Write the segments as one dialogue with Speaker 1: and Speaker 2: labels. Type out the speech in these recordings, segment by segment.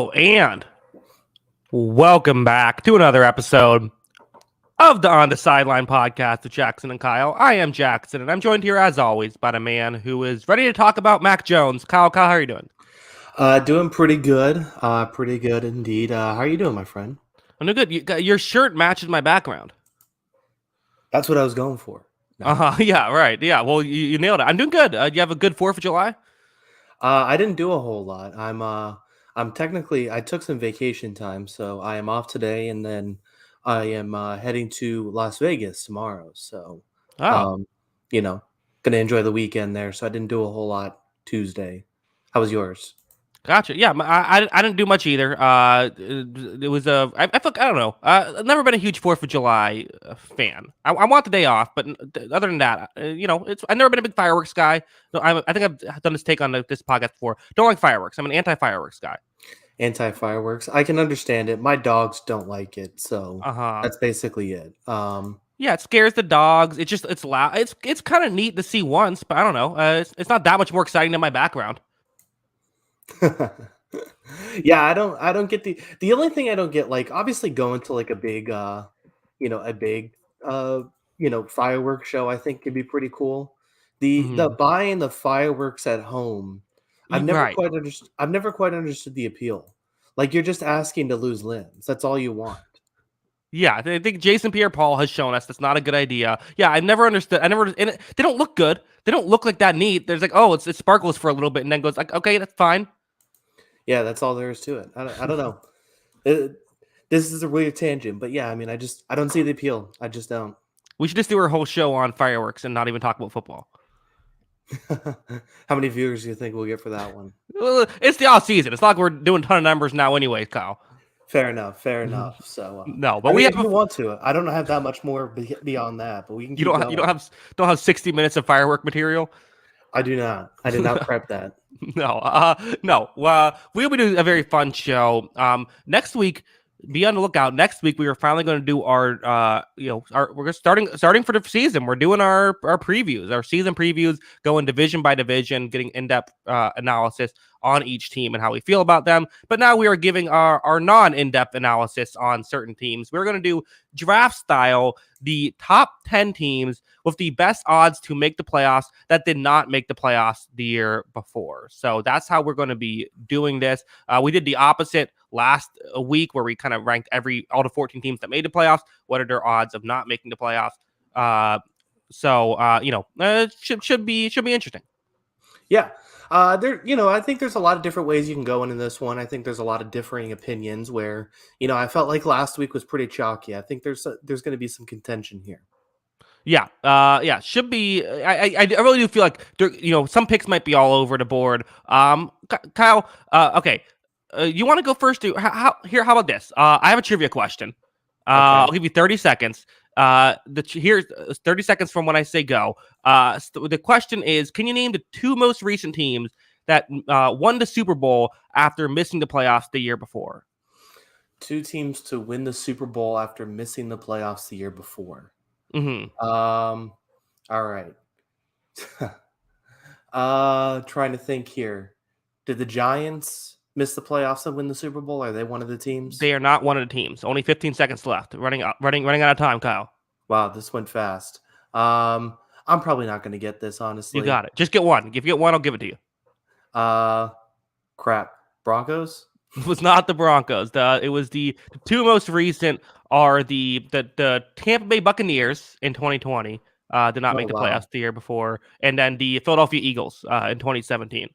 Speaker 1: Hello and welcome back to another episode of the On the Sideline podcast with Jackson and Kyle. I am Jackson, and I'm joined here as always by a man who is ready to talk about Mac Jones. Kyle, how are you doing?
Speaker 2: Doing pretty good. Pretty good indeed. How are you doing, my friend?
Speaker 1: I'm doing good. Your shirt matches my background.
Speaker 2: That's what I was going for. No.
Speaker 1: Yeah, right. Yeah, well, you nailed it. I'm doing good. You have a good 4th of July?
Speaker 2: I didn't do a whole lot. I'm technically, I took some vacation time, so I am off today, and then I am heading to Las Vegas tomorrow. So,
Speaker 1: Oh,
Speaker 2: um, gonna enjoy the weekend there. So I didn't do a whole lot Tuesday. How was yours?
Speaker 1: gotcha. Yeah, I didn't do much either. It was I feel I don't know. I've never been a huge 4th of July fan. I want the day off, but other than that, I've never been a big fireworks guy. No, I think I've done this take on this podcast before. Don't like fireworks. I'm an anti-fireworks guy.
Speaker 2: Anti-fireworks. I can understand it. My dogs don't like it, so
Speaker 1: Uh-huh.
Speaker 2: that's basically it.
Speaker 1: Yeah, it scares the dogs. It's loud. It's kind of neat to see once, but I don't know. It's not that much more exciting than my background.
Speaker 2: Yeah, I don't get the only thing I don't get, like, obviously going to like a big a big fireworks show I think could be pretty cool. The
Speaker 1: Hmm.
Speaker 2: buying the fireworks at home,
Speaker 1: Right.
Speaker 2: I've never quite understood the appeal. Like, you're just asking to lose limbs. That's all you want.
Speaker 1: Yeah, I think Jason Pierre-Paul has shown us that's not a good idea. Yeah, I never understood. They don't look good. They don't look like that neat. There's like, oh, it sparkles for a little bit and then goes like, okay, that's fine.
Speaker 2: Yeah, that's all there is to it. I don't know. It- this is a weird tangent, but yeah, I mean, I don't see the appeal. I just don't.
Speaker 1: We should just do our whole show on fireworks and not even talk about football.
Speaker 2: How many viewers do you think we'll get for that one?
Speaker 1: Well, it's the off season. It's not like we're doing a ton of numbers now, anyway, Kyle.
Speaker 2: Fair enough. Fair
Speaker 1: Mhm.
Speaker 2: enough. So,
Speaker 1: No,
Speaker 2: I
Speaker 1: but we
Speaker 2: mean,
Speaker 1: have
Speaker 2: if you want to, I don't have that much more beyond that, but we can keep
Speaker 1: you
Speaker 2: going.
Speaker 1: don't have 60 minutes of firework material.
Speaker 2: I do not. I did not prep that.
Speaker 1: No. We'll be doing a very fun show. Next week, be on the lookout. Next week, we are finally going to do we're starting for the season. We're doing our previews, our season previews, going division by division, getting in depth analysis on each team and how we feel about them. But now we are giving our non in depth analysis on certain teams. We're going to do draft style, the top 10 teams with the best odds to make the playoffs that did not make the playoffs the year before. So that's how we're going to be doing this. We did the opposite last week where we kind of ranked all the 14 teams that made the playoffs. What are their odds of not making the playoffs? It should be interesting.
Speaker 2: Yeah. I think there's a lot of different ways you can go into this one. I think there's a lot of differing opinions where, I felt like last week was pretty chalky. I think there's going to be some contention here.
Speaker 1: Yeah, should be. I really do feel like some picks might be all over the board. Kyle, okay, you want to go first? How about this? I have a trivia question.
Speaker 2: Okay.
Speaker 1: I'll give you 30 seconds. Here's 30 seconds from when I say go. The question is, can you name the 2 most recent teams that won the Super Bowl after missing the playoffs the year before?
Speaker 2: 2 teams to win the Super Bowl after missing the playoffs the year before.
Speaker 1: Mm-hmm.
Speaker 2: All right. Trying to think here. Did the Giants miss the playoffs and win the Super Bowl? Are they one of the teams?
Speaker 1: They are not one of the teams. Only 15 seconds left. Running out of time, Kyle.
Speaker 2: Wow, this went fast. I'm probably not going to get this, honestly.
Speaker 1: You got it. Just get one. If you get one, I'll give it to you.
Speaker 2: Crap. Broncos?
Speaker 1: It was not the Broncos. It was the 2 most recent are the Tampa Bay Buccaneers in 2020. Did not make the playoffs the year before, and then the Philadelphia Eagles in 2017.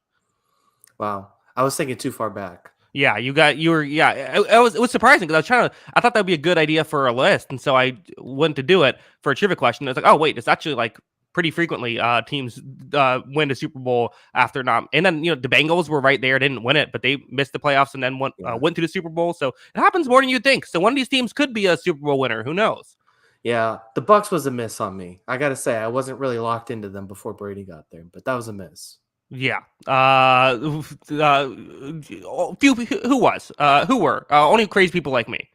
Speaker 2: Wow, I was thinking too far back.
Speaker 1: Yeah, it was surprising because I thought that would be a good idea for a list, and so I went to do it for a trivia question. I was like, oh wait, it's actually like pretty frequently teams win the Super Bowl after not, and then the Bengals were right there, didn't win it, but they missed the playoffs and then went to the Super Bowl. So it happens more than you think. So one of these teams could be a Super Bowl winner. Who knows?
Speaker 2: Yeah, the Bucs was a miss on me. I gotta say, I wasn't really locked into them before Brady got there, but that was a miss.
Speaker 1: Yeah. Few who was? Who were? Only crazy people like me.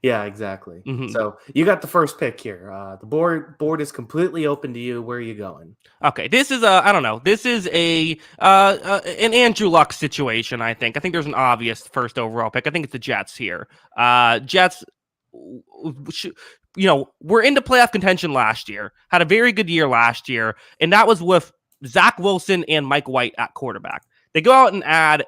Speaker 2: Yeah, exactly.
Speaker 1: Mhm.
Speaker 2: So you got the first pick here. The board is completely open to you. Where are you going?
Speaker 1: Okay, this is I don't know. This is a an Andrew Luck situation. I think there's an obvious first overall pick. I think it's the Jets here. Jets, sh- were into playoff contention last year. Had a very good year last year, and that was with Zach Wilson and Mike White at quarterback. They go out and add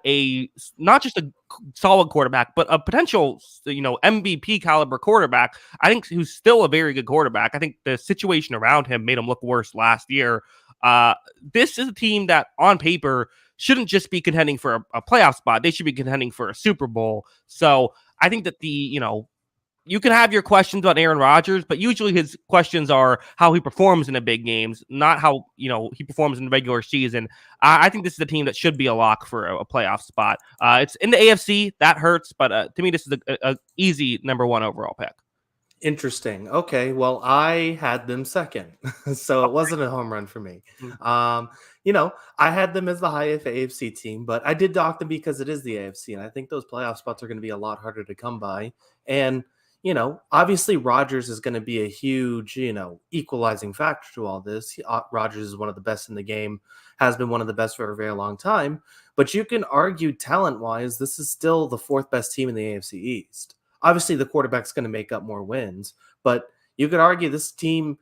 Speaker 1: not just a solid quarterback, but a potential MVP caliber quarterback. I think who's still a very good quarterback. I think the situation around him made him look worse last year. uh, this is a team that, on paper, shouldn't just be contending for a playoff spot. They should be contending for a Super Bowl. So I think that you can have your questions about Aaron Rodgers, but usually his questions are how he performs in the big games, not how he performs in the regular season. I think this is a team that should be a lock for a playoff spot. It's in the AFC, that hurts, but to me, this is a easy number one overall pick.
Speaker 2: Interesting. Okay, well, I had them second, so it wasn't a home run for me.
Speaker 1: Mhm.
Speaker 2: Um, I had them as the highest AFC team, but I did dock them because it is the AFC, and I think those playoff spots are going to be a lot harder to come by. And obviously, Rodgers is going to be a huge, equalizing factor to all this. Rodgers is one of the best in the game, has been one of the best for a very long time. But you can argue talent-wise, this is still the fourth best team in the AFC East. Obviously, the quarterback's going to make up more wins, but you could argue this team,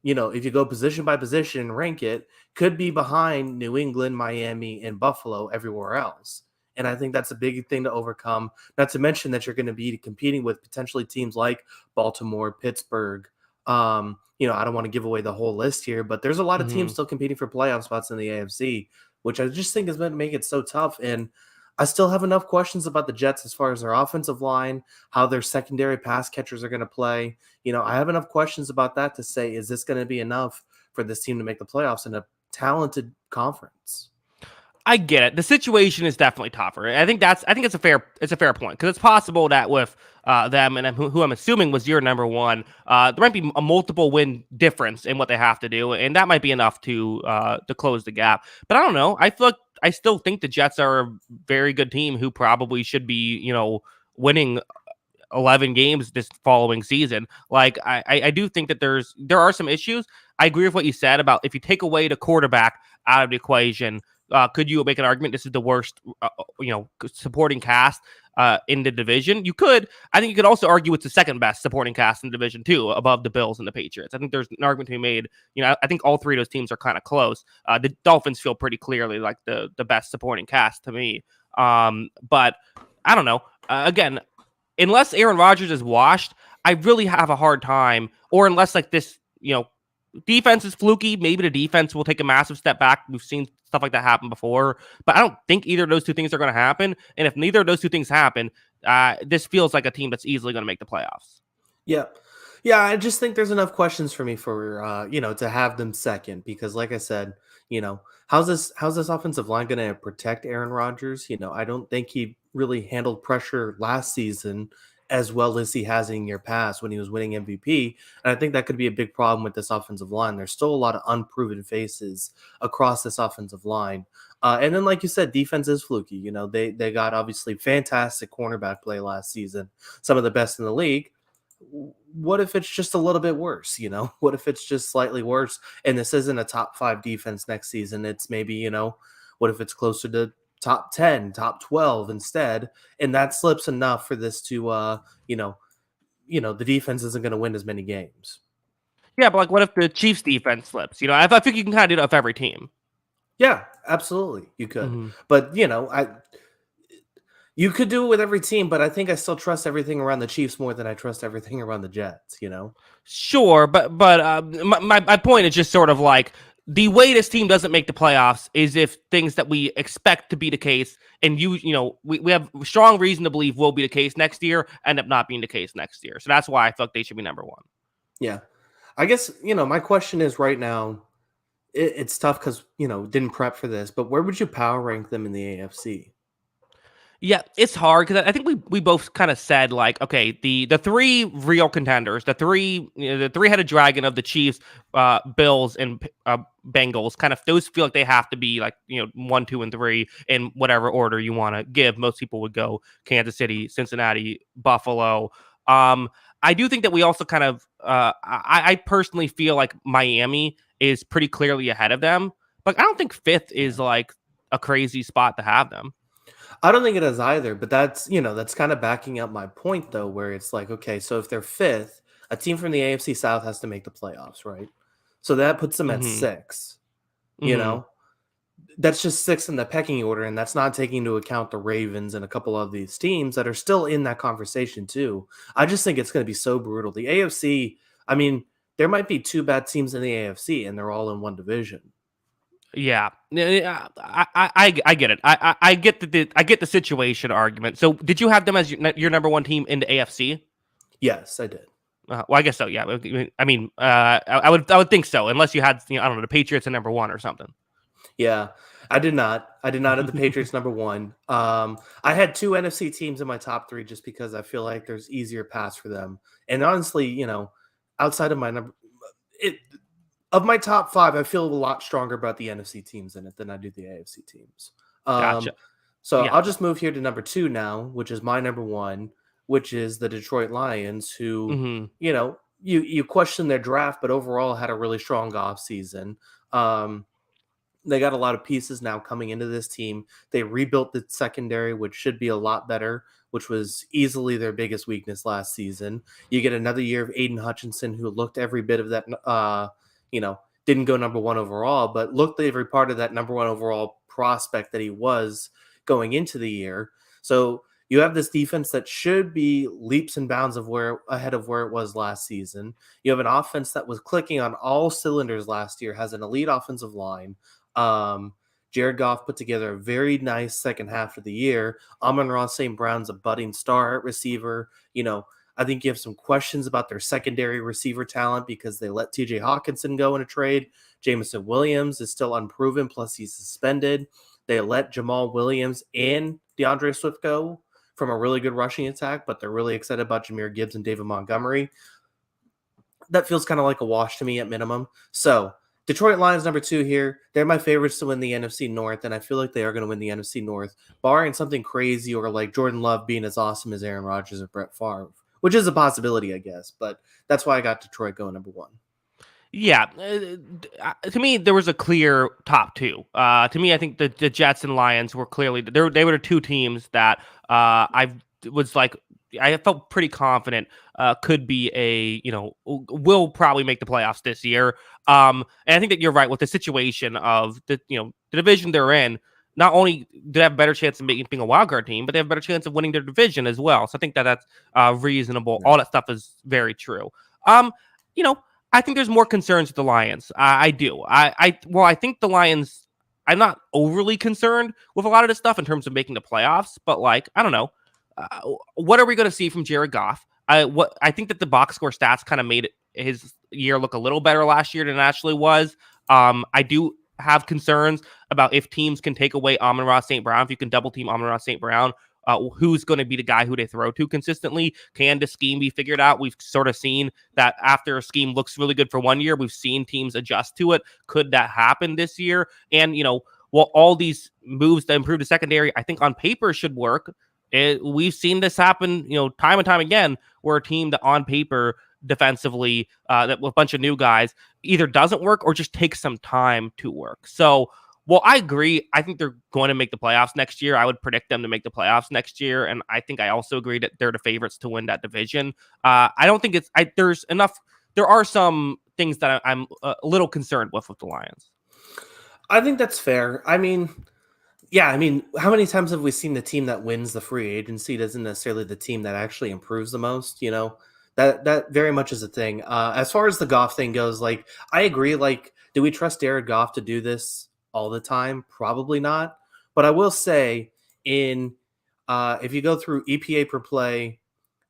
Speaker 2: if you go position by position and rank it, could be behind New England, Miami, and Buffalo everywhere else. And I think that's a big thing to overcome. Not to mention that you're going to be competing with potentially teams like Baltimore, Pittsburgh. I don't want to give away the whole list here, but there's a lot of teams
Speaker 1: Mhm.
Speaker 2: still competing for playoff spots in the AFC, which I just think is going to make it so tough. And I still have enough questions about the Jets as far as their offensive line, how their secondary pass catchers are going to play. I have enough questions about that to say, is this going to be enough for this team to make the playoffs in a talented conference?
Speaker 1: I get it. The situation is definitely tougher. I think it's a fair point, because it's possible that with them and who I'm assuming was your number one, there might be a multiple win difference in what they have to do, and that might be enough to close the gap. But I don't know. I still think the Jets are a very good team who probably should be winning 11 games this following season. Like I do think that there are some issues. I agree with what you said about if you take away the quarterback out of the equation, could you make an argument this is the worst supporting cast in the division? You could. I think you could also argue it's the second best supporting cast in the division too, above the Bills and the Patriots. I think there's an argument to be made. I think all three of those teams are kind of close. The Dolphins feel pretty clearly like the best supporting cast to me. But I don't know. Again, unless Aaron Rodgers is washed, I really have a hard time, or unless like this, defense is fluky, maybe the defense will take a massive step back. We've seen stuff like that happen before, but I don't think either of those two things are going to happen. And if neither of those two things happen, this feels like a team that's easily going to make the playoffs.
Speaker 2: Yeah. Yeah, I just think there's enough questions for me for to have them second because like I said, how's this offensive line going to protect Aaron Rodgers? I don't think he really handled pressure last season as well as he has in year past when he was winning MVP. And I think that could be a big problem with this offensive line. There's still a lot of unproven faces across this offensive line. And then, like you said, defense is fluky. They got obviously fantastic cornerback play last season, some of the best in the league. What if it's just a little bit worse? What if it's just slightly worse and this isn't a top 5 defense next season? It's maybe, what if it's closer to top 10, top 12 instead? And that slips enough for this to, the defense isn't going to win as many games.
Speaker 1: Yeah, but like, what if the Chiefs defense slips? I think you can kind of do that with every team.
Speaker 2: Yeah, absolutely. You could.
Speaker 1: Mm-hmm.
Speaker 2: But, you could do it with every team, but I think I still trust everything around the Chiefs more than I trust everything around the Jets.
Speaker 1: Sure, but my point is just sort of like the way this team doesn't make the playoffs is if things that we expect to be the case, and we have strong reason to believe will be the case next year, end up not being the case next year. So that's why I feel like they should be number one.
Speaker 2: Yeah. I guess, my question is right now, it's tough because, didn't prep for this, but where would you power rank them in the AFC?
Speaker 1: Yeah, it's hard because I think we both kind of said like, okay, the three real contenders, the three-headed dragon of the Chiefs, Bills, and Bengals, kind of those feel like they have to be like 1, 2, and 3 in whatever order you want to give. Most people would go Kansas City, Cincinnati, Buffalo. I do think that we also kind of, I personally feel like Miami is pretty clearly ahead of them. But I don't think fifth is like a crazy spot to have them.
Speaker 2: I don't think it is either, but that's kind of backing up my point though, where it's like, okay, so if they're fifth, a team from the AFC South has to make the playoffs, right? So that puts them at
Speaker 1: Mm-hmm.
Speaker 2: 6. You
Speaker 1: Mm-hmm.
Speaker 2: know, that's just 6 in the pecking order, and that's not taking into account the Ravens and a couple of these teams that are still in that conversation too. I just think it's going to be so brutal. The AFC, I mean, there might be 2 bad teams in the AFC, and they're all in one division.
Speaker 1: Yeah, I get it. I get I get the situation argument. So, did you have them as your number one team in the AFC?
Speaker 2: Yes, I did.
Speaker 1: Well, I guess so. Yeah. I mean, I would think so, unless you had, I don't know, the Patriots at number one or something.
Speaker 2: Yeah, I did not. I did not have the Patriots number 1. I had 2 NFC teams in my top 3 just because I feel like there's easier paths for them. And honestly, outside of my number, it of my top 5, I feel a lot stronger about the NFC teams in it than I do the AFC teams.
Speaker 1: Gotcha.
Speaker 2: So
Speaker 1: Yeah.
Speaker 2: I'll just move here to number 2 now, which is my number 1, which is the Detroit Lions, who,
Speaker 1: Hmm.
Speaker 2: you question their draft, but overall had a really strong offseason. They got a lot of pieces now coming into this team. They rebuilt the secondary, which should be a lot better, which was easily their biggest weakness last season. You get another year of Aiden Hutchinson, who looked every bit of that, didn't go number 1 overall, but looked every part of that number 1 overall prospect that he was going into the year. So you have this defense that should be leaps and bounds ahead of where it was last season. You have an offense that was clicking on all cylinders last year, has an elite offensive line. Jared Goff put together a very nice second half of the year. Amon-Ra St. Brown's a budding star at receiver. I think you have some questions about their secondary receiver talent because they let TJ Hawkinson go in a trade. Jameson Williams is still unproven, plus he's suspended. They let Jamal Williams and DeAndre Swift go from a really good rushing attack, but they're really excited about Jahmyr Gibbs and David Montgomery. That feels kind of like a wash to me at minimum. So Detroit Lions number 2 here. They're my favorites to win the NFC North, and I feel like they are going to win the NFC North, barring something crazy or like Jordan Love being as awesome as Aaron Rodgers or Brett Favre, which is a possibility, I guess. But that's why I got Detroit going number 1.
Speaker 1: Yeah, to me, there was a clear top 2. To me, I think the Jets and Lions were clearly they were the 2 teams that I was like I felt pretty confident could be will probably make the playoffs this year. And I think that you're right with the situation of the division they're in. Not only do they have a better chance of being a wild card team, but they have a better chance of winning their division as well. So I think that that's reasonable. All that stuff is very true. You know, I think there's more concerns with the Lions. I do. I think the Lions. I'm not overly concerned with a lot of this stuff in terms of making the playoffs, but like I don't know, what are we going to see from Jared Goff? I think that the box score stats kind of made his year look a little better last year than it actually was. I do have concerns about if teams can take away Amon-Ra St. Brown, if you can double team Amon-Ra St. Brown. Who's going to be the guy who they throw to consistently? Can the scheme be figured out? We've sort of seen that after a scheme looks really good for 1 year, we've seen teams adjust to it. Could that happen this year? And, all these moves to improve the secondary, I think on paper should work. We've seen this happen, time and time again, where a team that on paper defensively, that with a bunch of new guys, either doesn't work or just takes some time to work. So, well, I agree. I think they're going to make the playoffs next year. I would predict them to make the playoffs next year, and I think I also agree that they're the favorites to win that division. I don't think there's enough. There are some things that I'm a little concerned with the Lions.
Speaker 2: I think that's fair. I mean, yeah, how many times have we seen the team that wins the free agency doesn't necessarily the team that actually improves the most? That very much is a thing. As far as the Goff thing goes, like I agree. Like, do we trust Jared Goff to do this all the time? Probably not. But I will say, if you go through EPA per play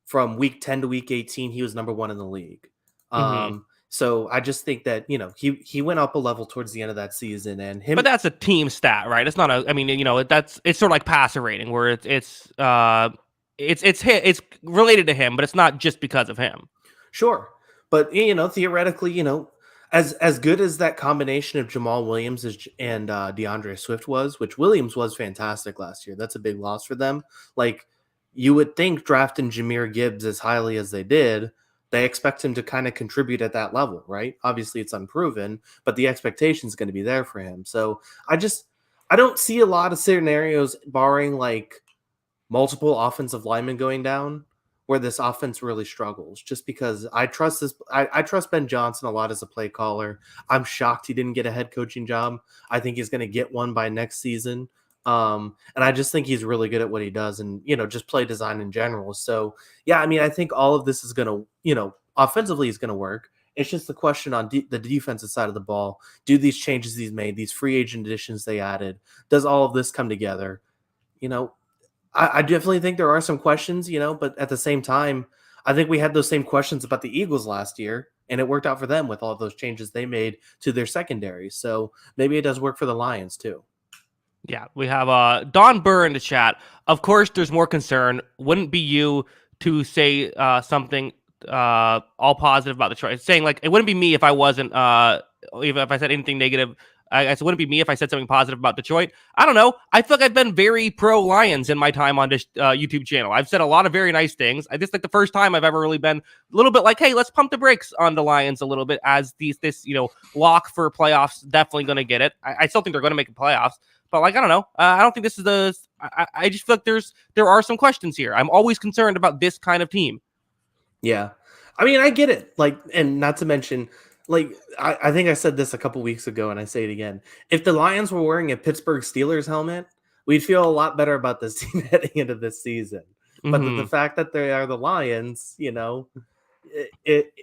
Speaker 2: from week 10 to week 18, he was number 1 in the league.
Speaker 1: Mm-hmm.
Speaker 2: So I just think that he went up a level towards the end of that season, and
Speaker 1: But that's a team stat, right? It's not a. I mean, it's sort of like passer rating, where it's related to him, but it's not just because of him.
Speaker 2: Sure, but theoretically, as good as that combination of Jamal Williams and DeAndre Swift was, which Williams was fantastic last year. That's a big loss for them. Like, you would think drafting Jahmyr Gibbs as highly as they did, they expect him to kind of contribute at that level, right? Obviously, it's unproven, but the expectation is going to be there for him. So I don't see a lot of scenarios, barring like multiple offensive linemen going down, where this offense really struggles. Just because I trust Ben Johnson a lot as a play caller. I'm shocked he didn't get a head coaching job. I think he's going to get one by next season. And I just think he's really good at what he does, and just play design in general. So yeah, I mean, I think all of this is going to, offensively is going to work. It's just the question on the defensive side of the ball. Do these changes he's made, these free agent additions they added, does all of this come together? You know, I definitely think there are some questions, but at the same time, I think we had those same questions about the Eagles last year, and it worked out for them with all those changes they made to their secondary. So maybe it does work for the Lions too.
Speaker 1: Yeah, we have Don Burr in the chat. Of course, there's more concern. Wouldn't be you to say something all positive about the choice, saying like it wouldn't be me if I wasn't even if I said anything negative. I guess it wouldn't be me if I said something positive about Detroit. I don't know. I feel like I've been very pro Lions in my time on this YouTube channel. I've said a lot of very nice things. I just like the first time I've ever really been a little bit like, hey, let's pump the brakes on the Lions a little bit as this lock for playoffs. Definitely going to get it. I still think they're going to make the playoffs. But like, I don't know. I don't think this is I just feel like there are some questions here. I'm always concerned about this kind of team.
Speaker 2: Yeah. I mean, I get it. Like, and not to mention, like, I think I said this a couple weeks ago, and I say it again. If the Lions were wearing a Pittsburgh Steelers helmet, we'd feel a lot better about this team heading into this season. But the fact that they are the Lions, it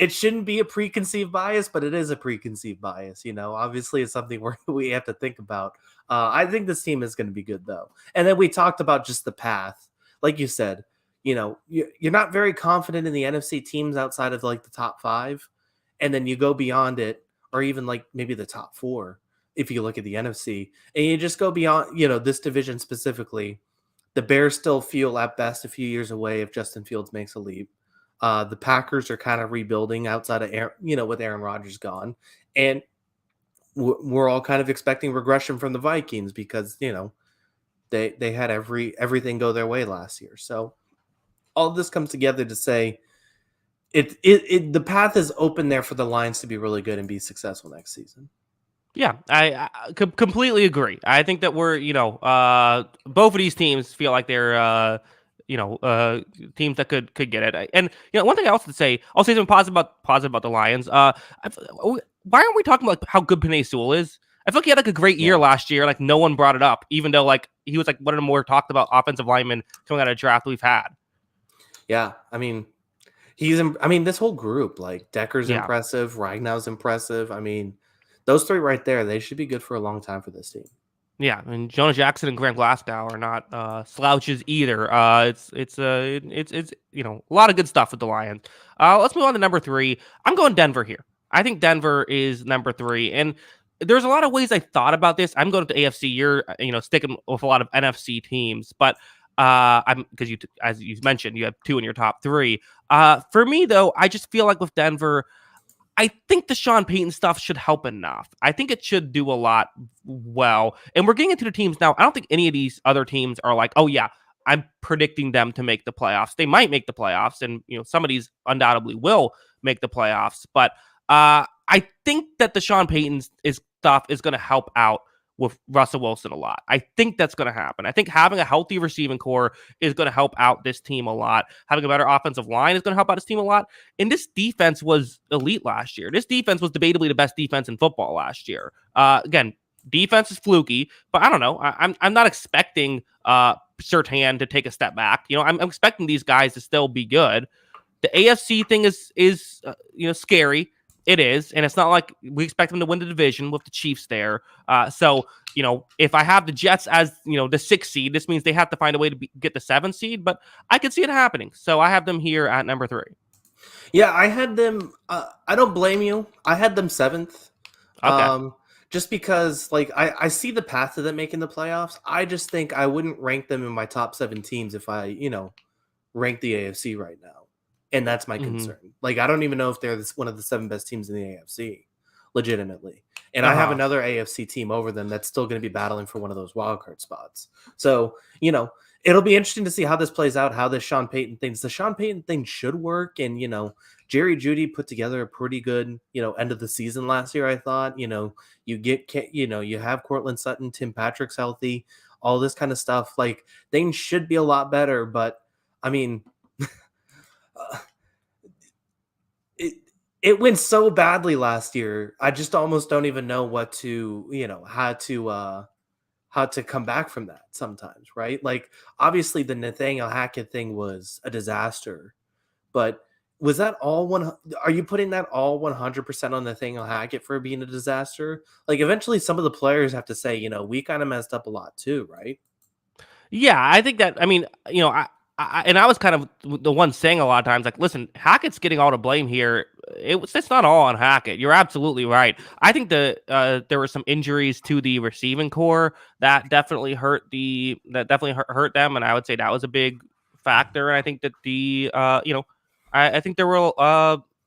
Speaker 2: shouldn't be a preconceived bias, but it is a preconceived bias. Obviously, it's something we have to think about. I think this team is going to be good, though. And then we talked about just the path. Like you said, you're not very confident in the NFC teams outside of like the top 5. And then you go beyond it, or even like maybe the top 4, if you look at the NFC, and you just go beyond, this division specifically. The Bears still feel at best a few years away if Justin Fields makes a leap. The Packers are kind of rebuilding outside of with Aaron Rodgers gone, and we're all kind of expecting regression from the Vikings because they had everything go their way last year. So all this comes together to say the path is open there for the Lions to be really good and be successful next season.
Speaker 1: Yeah, I completely agree. I think that we're, both of these teams feel like they're, teams that could get it. And one thing I also say, I'll say something positive about the Lions. Why aren't we talking about how good Penei Sewell is? I feel like he had like a great year last year. Like no one brought it up, even though like he was like one of the more talked about offensive linemen coming out of draft we've had.
Speaker 2: Yeah, I mean, this whole group, like Decker's impressive, Ragnow's impressive. I mean, those 3 right there, they should be good for a long time for this team.
Speaker 1: Yeah, and Jonah Jackson and Grant Glasgow are not slouches either. It's a lot of good stuff with the Lions. Let's move on to number 3. I'm going Denver here. I think Denver is number 3, and there's a lot of ways I thought about this. I'm going to AFC. You're sticking with a lot of NFC teams, but I'm because as you mentioned, you have 2 in your top 3. For me though, I just feel like with Denver, I think the Sean Payton stuff should help enough. I think it should do a lot well. And we're getting into the teams now. I don't think any of these other teams are like, oh yeah, I'm predicting them to make the playoffs. They might make the playoffs, and some of these undoubtedly will make the playoffs. But I think that the Sean Payton stuff is going to help out with Russell Wilson a lot. I think that's going to happen. I think having a healthy receiving core is going to help out this team a lot. Having a better offensive line is going to help out this team a lot. And this defense was elite last year. This defense was debatably the best defense in football last year. Again, defense is fluky, but I don't know. I'm not expecting Surtain to take a step back. I'm expecting these guys to still be good. The AFC thing is scary. It is, and it's not like we expect them to win the division with the Chiefs there. So, if I have the Jets as, the 6th seed, this means they have to find a way to get the 7th seed, but I could see it happening. So I have them here at number 3.
Speaker 2: Yeah, I had them, I don't blame you. I had them 7th.
Speaker 1: Okay.
Speaker 2: Just because, like, I see the path to them making the playoffs. I just think I wouldn't rank them in my top 7 teams if I, rank the AFC right now. And that's my concern. Like, I don't even know if they're one of the 7 best teams in the AFC, legitimately. And I have another AFC team over them that's still going to be battling for one of those wildcard spots. So, it'll be interesting to see how this plays out, how this Sean Payton things. The Sean Payton thing should work, and Jerry Jeudy put together a pretty good end of the season last year. I thought you have Cortland Sutton, Tim Patrick's healthy, all this kind of stuff. Like things should be a lot better, but I mean, it went so badly last year. I just almost don't even know what to how to come back from that sometimes, right? Like obviously the Nathaniel Hackett thing was a disaster, but was that all one? Are you putting that all 100% on Nathaniel Hackett for being a disaster? Like eventually some of the players have to say, we kind of messed up a lot too, right?
Speaker 1: Yeah, I think that. I mean, I was kind of the one saying a lot of times, like, listen, Hackett's getting all the blame here. It's not all on Hackett. You're absolutely right. I think there were some injuries to the receiving core that definitely hurt hurt them, and I would say that was a big factor. And I think that I think there were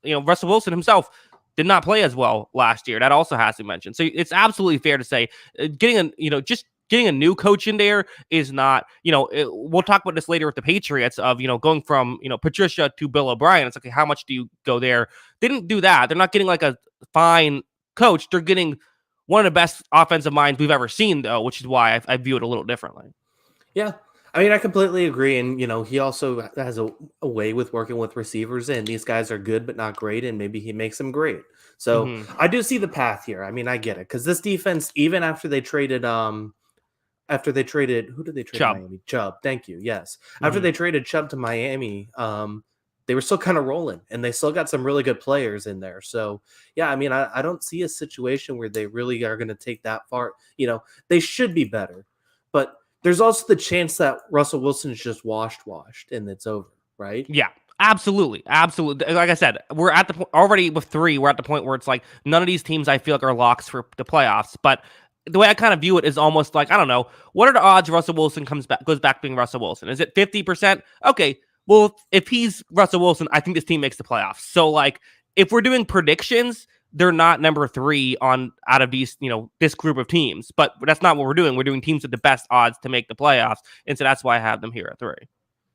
Speaker 1: Russell Wilson himself did not play as well last year. That also has to be mentioned. So it's absolutely fair to say just getting a new coach in there is not, we'll talk about this later with the Patriots of, going from, Patricia to Bill O'Brien. It's like, okay, how much do you go there? They didn't do that. They're not getting like a fine coach. They're getting one of the best offensive minds we've ever seen, though, which is why I view it a little differently.
Speaker 2: Yeah. I mean, I completely agree. And, he also has a way with working with receivers, and these guys are good, but not great. And maybe he makes them great. So I do see the path here. I mean, I get it. Because this defense, even after they traded, who did they trade
Speaker 1: Chubb.
Speaker 2: Miami? Chubb. Thank you. Yes. After they traded Chubb to Miami, they were still kind of rolling, and they still got some really good players in there. So, yeah, I mean, I don't see a situation where they really are going to take that far. They should be better. But there's also the chance that Russell Wilson is just washed, and it's over, right?
Speaker 1: Yeah, absolutely. Absolutely. Like I said, we're at the point already with 3. We're at the point where it's like none of these teams I feel like are locks for the playoffs. But the way I kind of view it is almost like, I don't know, what are the odds Russell Wilson goes back being Russell Wilson? Is it 50%? Okay, well, if he's Russell Wilson, I think this team makes the playoffs. So, like, if we're doing predictions, they're not number 3 out of these, this group of teams. But that's not what we're doing. We're doing teams with the best odds to make the playoffs, and so that's why I have them here at 3.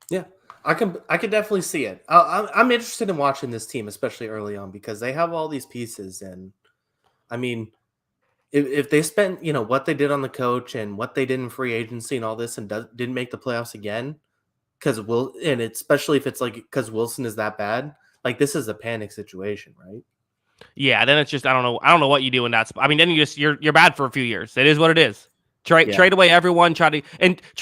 Speaker 2: Yeah, I can definitely see it. I'm interested in watching this team, especially early on, because they have all these pieces, and I mean, if they spent what they did on the coach and what they did in free agency and all this, and didn't make the playoffs again, and especially if it's like because Wilson is that bad, like this is a panic situation, right?
Speaker 1: Yeah, then it's just I don't know what you do in that spot. I mean, then you're bad for a few years. It is what it is. Trade away everyone, trade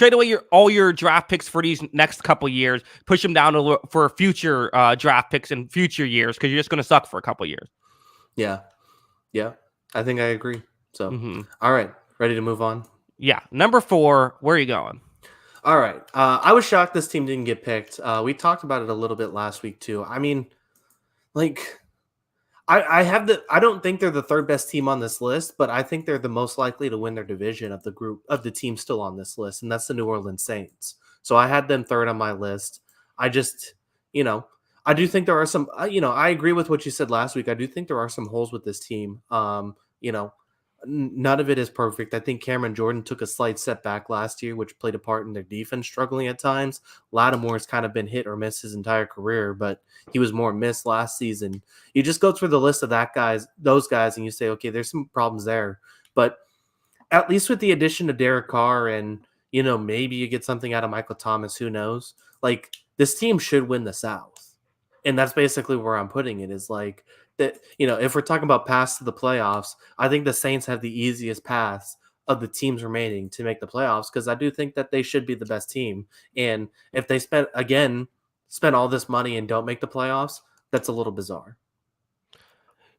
Speaker 1: away all your draft picks for these next couple years. Push them down for future draft picks in future years because you're just going to suck for a couple years.
Speaker 2: Yeah, I think I agree. So, All right, ready to move on?
Speaker 1: Yeah, number 4. Where are you going?
Speaker 2: All right, I was shocked this team didn't get picked. We talked about it a little bit last week too. I mean, like. I don't think they're the 3rd best team on this list, but I think they're the most likely to win their division of the group of the teams still on this list, and that's the New Orleans Saints. So I had them 3rd on my list. I just, I do think there are some, I agree with what you said last week. I do think there are some holes with this team. None of it is perfect. I think Cameron Jordan took a slight setback last year, which played a part in their defense struggling at times. Lattimore's kind of been hit or miss his entire career, but he was more missed last season. You just go through the list of those guys, and you say, okay, there's some problems there. But at least with the addition of Derek Carr and, maybe you get something out of Michael Thomas, who knows? Like, this team should win the South. And that's basically where I'm putting it, is like, that, if we're talking about paths to the playoffs, I think the Saints have the easiest paths of the teams remaining to make the playoffs, because I do think that they should be the best team. And if they spend all this money and don't make the playoffs, that's a little bizarre.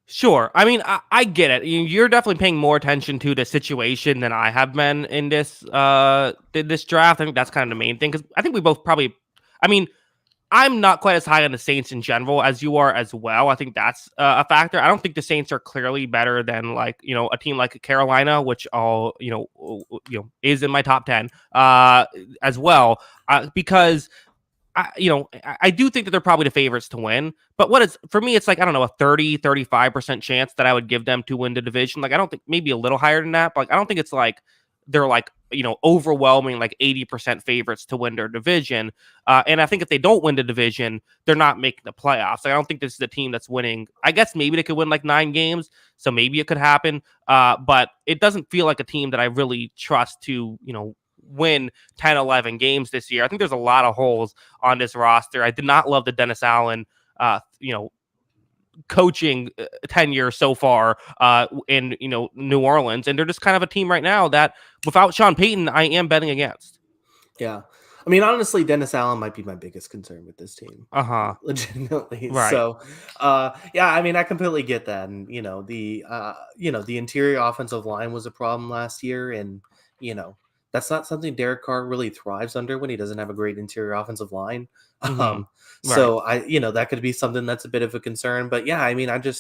Speaker 1: Sure. I mean, I get it. You're definitely paying more attention to the situation than I have been in this draft. I think that's kind of the main thing, because I think we both probably, I mean, I'm not quite as high on the Saints in general as you are as well. I think that's a factor. I don't think the Saints are clearly better than a team like Carolina, which is in my top 10 as well, because I do think that they're probably the favorites to win. But for me, it's like, I don't know, a 30-35% chance that I would give them to win the division. Like, I don't think, maybe a little higher than that, but I don't think it's like they're like overwhelming like 80% favorites to win their division. And I think if they don't win the division, they're not making the playoffs. I don't think this is a team that's winning. I guess maybe they could win like 9 games, so maybe it could happen. But it doesn't feel like a team that I really trust to, win 10, 11 games this year. I think there's a lot of holes on this roster. I did not love the Dennis Allen, coaching tenure so far in New Orleans, and they're just kind of a team right now that without Sean Payton, I am betting against.
Speaker 2: Yeah. I mean, honestly, Dennis Allen might be my biggest concern with this team. Legitimately.
Speaker 1: Right.
Speaker 2: So, yeah, I mean, I completely get that. And, the interior offensive line was a problem last year. And, that's not something Derek Carr really thrives under when he doesn't have a great interior offensive line.
Speaker 1: Mm-hmm.
Speaker 2: So that could be something that's a bit of a concern. But yeah, I mean, I don't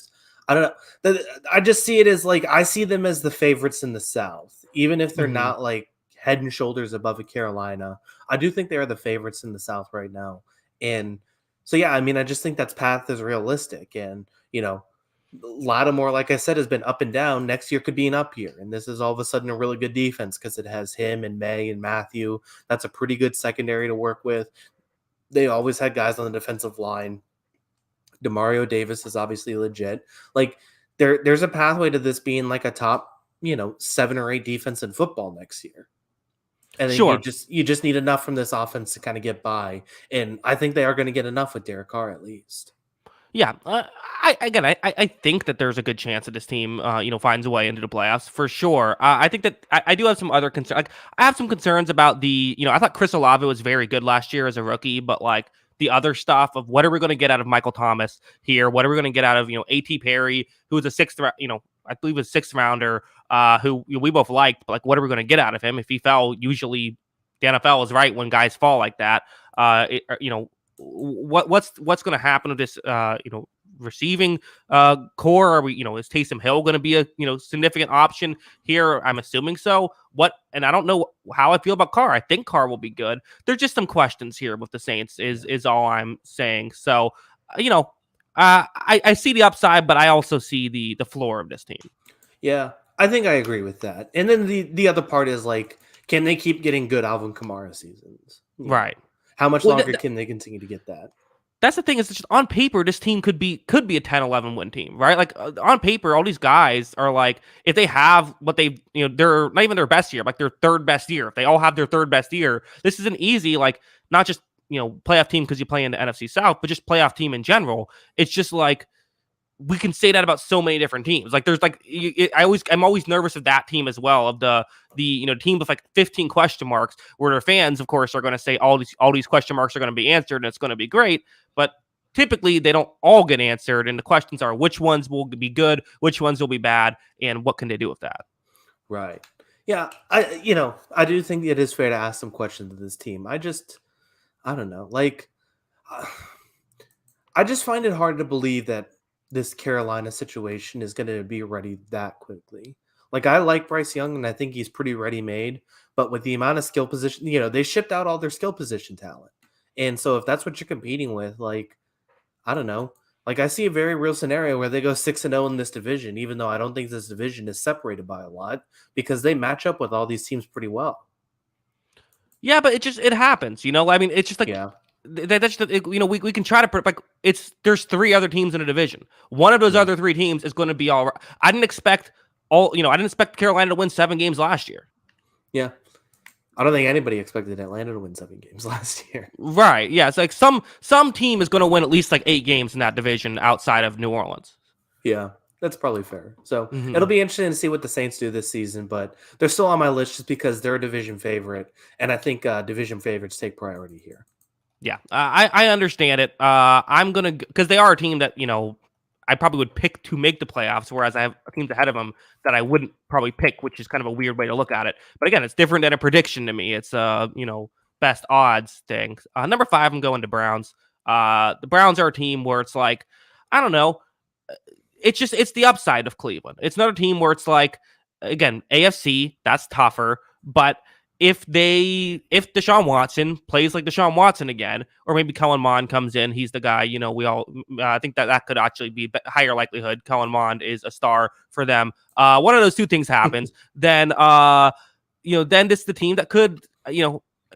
Speaker 2: know. I just see it as like, I see them as the favorites in the South, even if they're not like head and shoulders above a Carolina. I do think they are the favorites in the South right now. And so, yeah, I mean, I just think that path is realistic. And, Lattimore, like I said, has been up and down. Next year could be an up year. And this is all of a sudden a really good defense because it has him and May and Matthew. That's a pretty good secondary to work with. They always had guys on the defensive line. Demario Davis is obviously legit. Like there's a pathway to this being like a top, 7 or 8 defense in football next year. And then you just need enough from this offense to kind of get by. And I think they are going to get enough with Derek Carr at least.
Speaker 1: Yeah, I think that there's a good chance that this team, finds a way into the playoffs for sure. I think that I do have some other concerns. Like, I have some concerns about I thought Chris Olave was very good last year as a rookie, but like the other stuff of what are we going to get out of Michael Thomas here? What are we going to get out of A.T. Perry, who was a I believe was 6th rounder, who we both liked, but like what are we going to get out of him if he fell? Usually, the NFL is right when guys fall like that. What's going to happen to this receiving core? Are we is Taysom Hill going to be a significant option here? I'm assuming so. And I don't know how I feel about Carr. I think Carr will be good. There's just some questions here with the Saints is all I'm saying. So I see the upside, but I also see the floor of this team.
Speaker 2: Yeah, I think I agree with that. And then the other part is like, can they keep getting good Alvin Kamara seasons?
Speaker 1: Right.
Speaker 2: How much longer can they continue to get that?
Speaker 1: That's the thing is just on paper, this team could be a 10-11 win team, right? Like on paper, all these guys are like, if they have what they're not even their best year, like their third best year. If they all have their third best year, this is an easy, like not just, playoff team because you play in the NFC South, but just playoff team in general. It's just like, we can say that about so many different teams. Like there's like, I'm always nervous of that team as well, of the team with like 15 question marks, where their fans, of course, are going to say all these question marks are going to be answered and it's going to be great. But typically they don't all get answered. And the questions are which ones will be good, which ones will be bad, and what can they do with that?
Speaker 2: Right. Yeah. I do think it is fair to ask some questions of this team. I don't know. Like, I just find it hard to believe that this Carolina situation is going to be ready that quickly. Like, I like Bryce Young, and I think he's pretty ready-made. But with the amount of skill position, they shipped out all their skill position talent. And so if that's what you're competing with, like, I don't know. Like, I see a very real scenario where they go 6-0 in this division, even though I don't think this division is separated by a lot, because they match up with all these teams pretty well.
Speaker 1: Yeah, but it happens, I mean, it's just like,
Speaker 2: yeah.
Speaker 1: That's we can try to put like there's 3 other teams in a division. One of those other 3 teams is going to be all right. I didn't expect Carolina to win 7 games last year.
Speaker 2: Yeah. I don't think anybody expected Atlanta to win 7 games last year.
Speaker 1: Right. Yeah. It's like some team is going to win at least like 8 games in that division outside of New Orleans.
Speaker 2: Yeah, that's probably fair. So it'll be interesting to see what the Saints do this season, but they're still on my list just because they're a division favorite. And I think division favorites take priority here.
Speaker 1: Yeah, I understand it. I'm going to, because they are a team that, I probably would pick to make the playoffs, whereas I have teams ahead of them that I wouldn't probably pick, which is kind of a weird way to look at it. But again, it's different than a prediction to me. It's a, best odds thing. Number 5, I'm going to Browns. The Browns are a team where it's like, I don't know. It's the upside of Cleveland. It's not a team where it's like, again, AFC, that's tougher, but if Deshaun Watson plays like Deshaun Watson again, or maybe Kellen Mond comes in, he's the guy, I think that could actually be higher likelihood. Kellen Mond is a star for them. One of those 2 things happens, then then this is the team that could,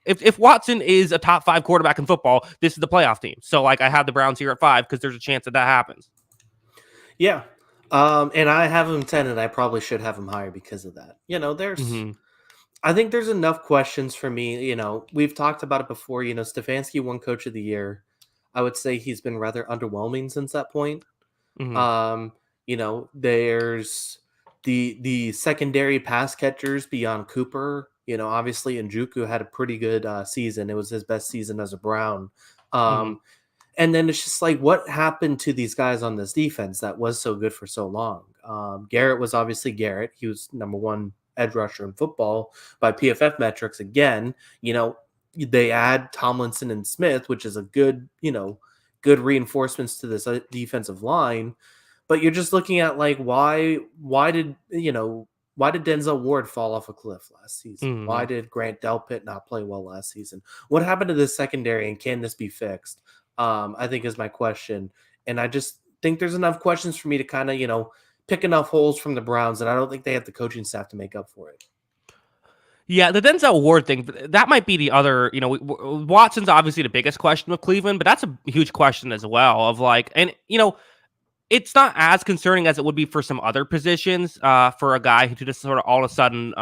Speaker 1: if Watson is a top 5 quarterback in football, this is the playoff team. So like I have the Browns here at 5 because there's a chance that happens.
Speaker 2: Yeah. And I have him 10, and I probably should have him higher because of that. I think there's enough questions for me. We've talked about it before. Stefanski won Coach of the Year. I would say he's been rather underwhelming since that point.
Speaker 1: Mm-hmm.
Speaker 2: There's the secondary pass catchers beyond Cooper. Obviously Njoku had a pretty good season. It was his best season as a Brown.
Speaker 1: Mm-hmm.
Speaker 2: And then it's just like, what happened to these guys on this defense that was so good for so long? Garrett was obviously Garrett. He was number 1 edge rusher in football by PFF metrics. Again, they add Tomlinson and Smith, which is a good reinforcements to this defensive line. But you're just looking at like, why did Denzel Ward fall off a cliff last season?
Speaker 1: Mm-hmm.
Speaker 2: Why did Grant Delpit not play well last season? What happened to this secondary, and can this be fixed? I think is my question. And I just think there's enough questions for me to kind of, pick enough holes from the Browns, and I don't think they have the coaching staff to make up for it.
Speaker 1: Yeah, the Denzel Ward thing, that might be the other, Watson's obviously the biggest question with Cleveland, but that's a huge question as well of like, and, it's not as concerning as it would be for some other positions for a guy who just sort of all of a sudden,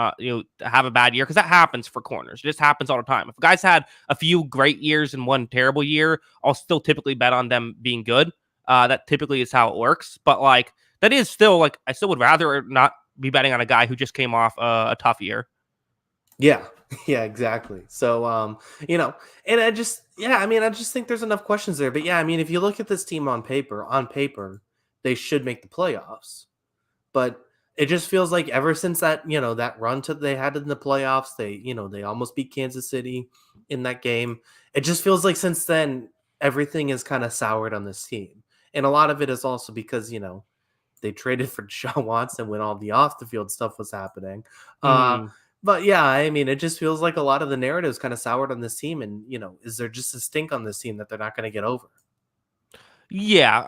Speaker 1: have a bad year, because that happens for corners. It just happens all the time. If a guy's had a few great years and one terrible year, I'll still typically bet on them being good. That typically is how it works. But like, that is still like, I still would rather not be betting on a guy who just came off a tough year.
Speaker 2: Yeah, yeah, exactly. So, and I just think there's enough questions there. But yeah, if you look at this team on paper, they should make the playoffs. But it just feels like ever since that, that run they had in the playoffs, they almost beat Kansas City in that game. It just feels like since then, everything is kind of soured on this team. And a lot of it is also because, they traded for Deshaun Watson when all the off the field stuff was happening. But yeah, it just feels like a lot of the narratives kind of soured on this team. And, is there just a stink on this team that they're not going to get over?
Speaker 1: Yeah,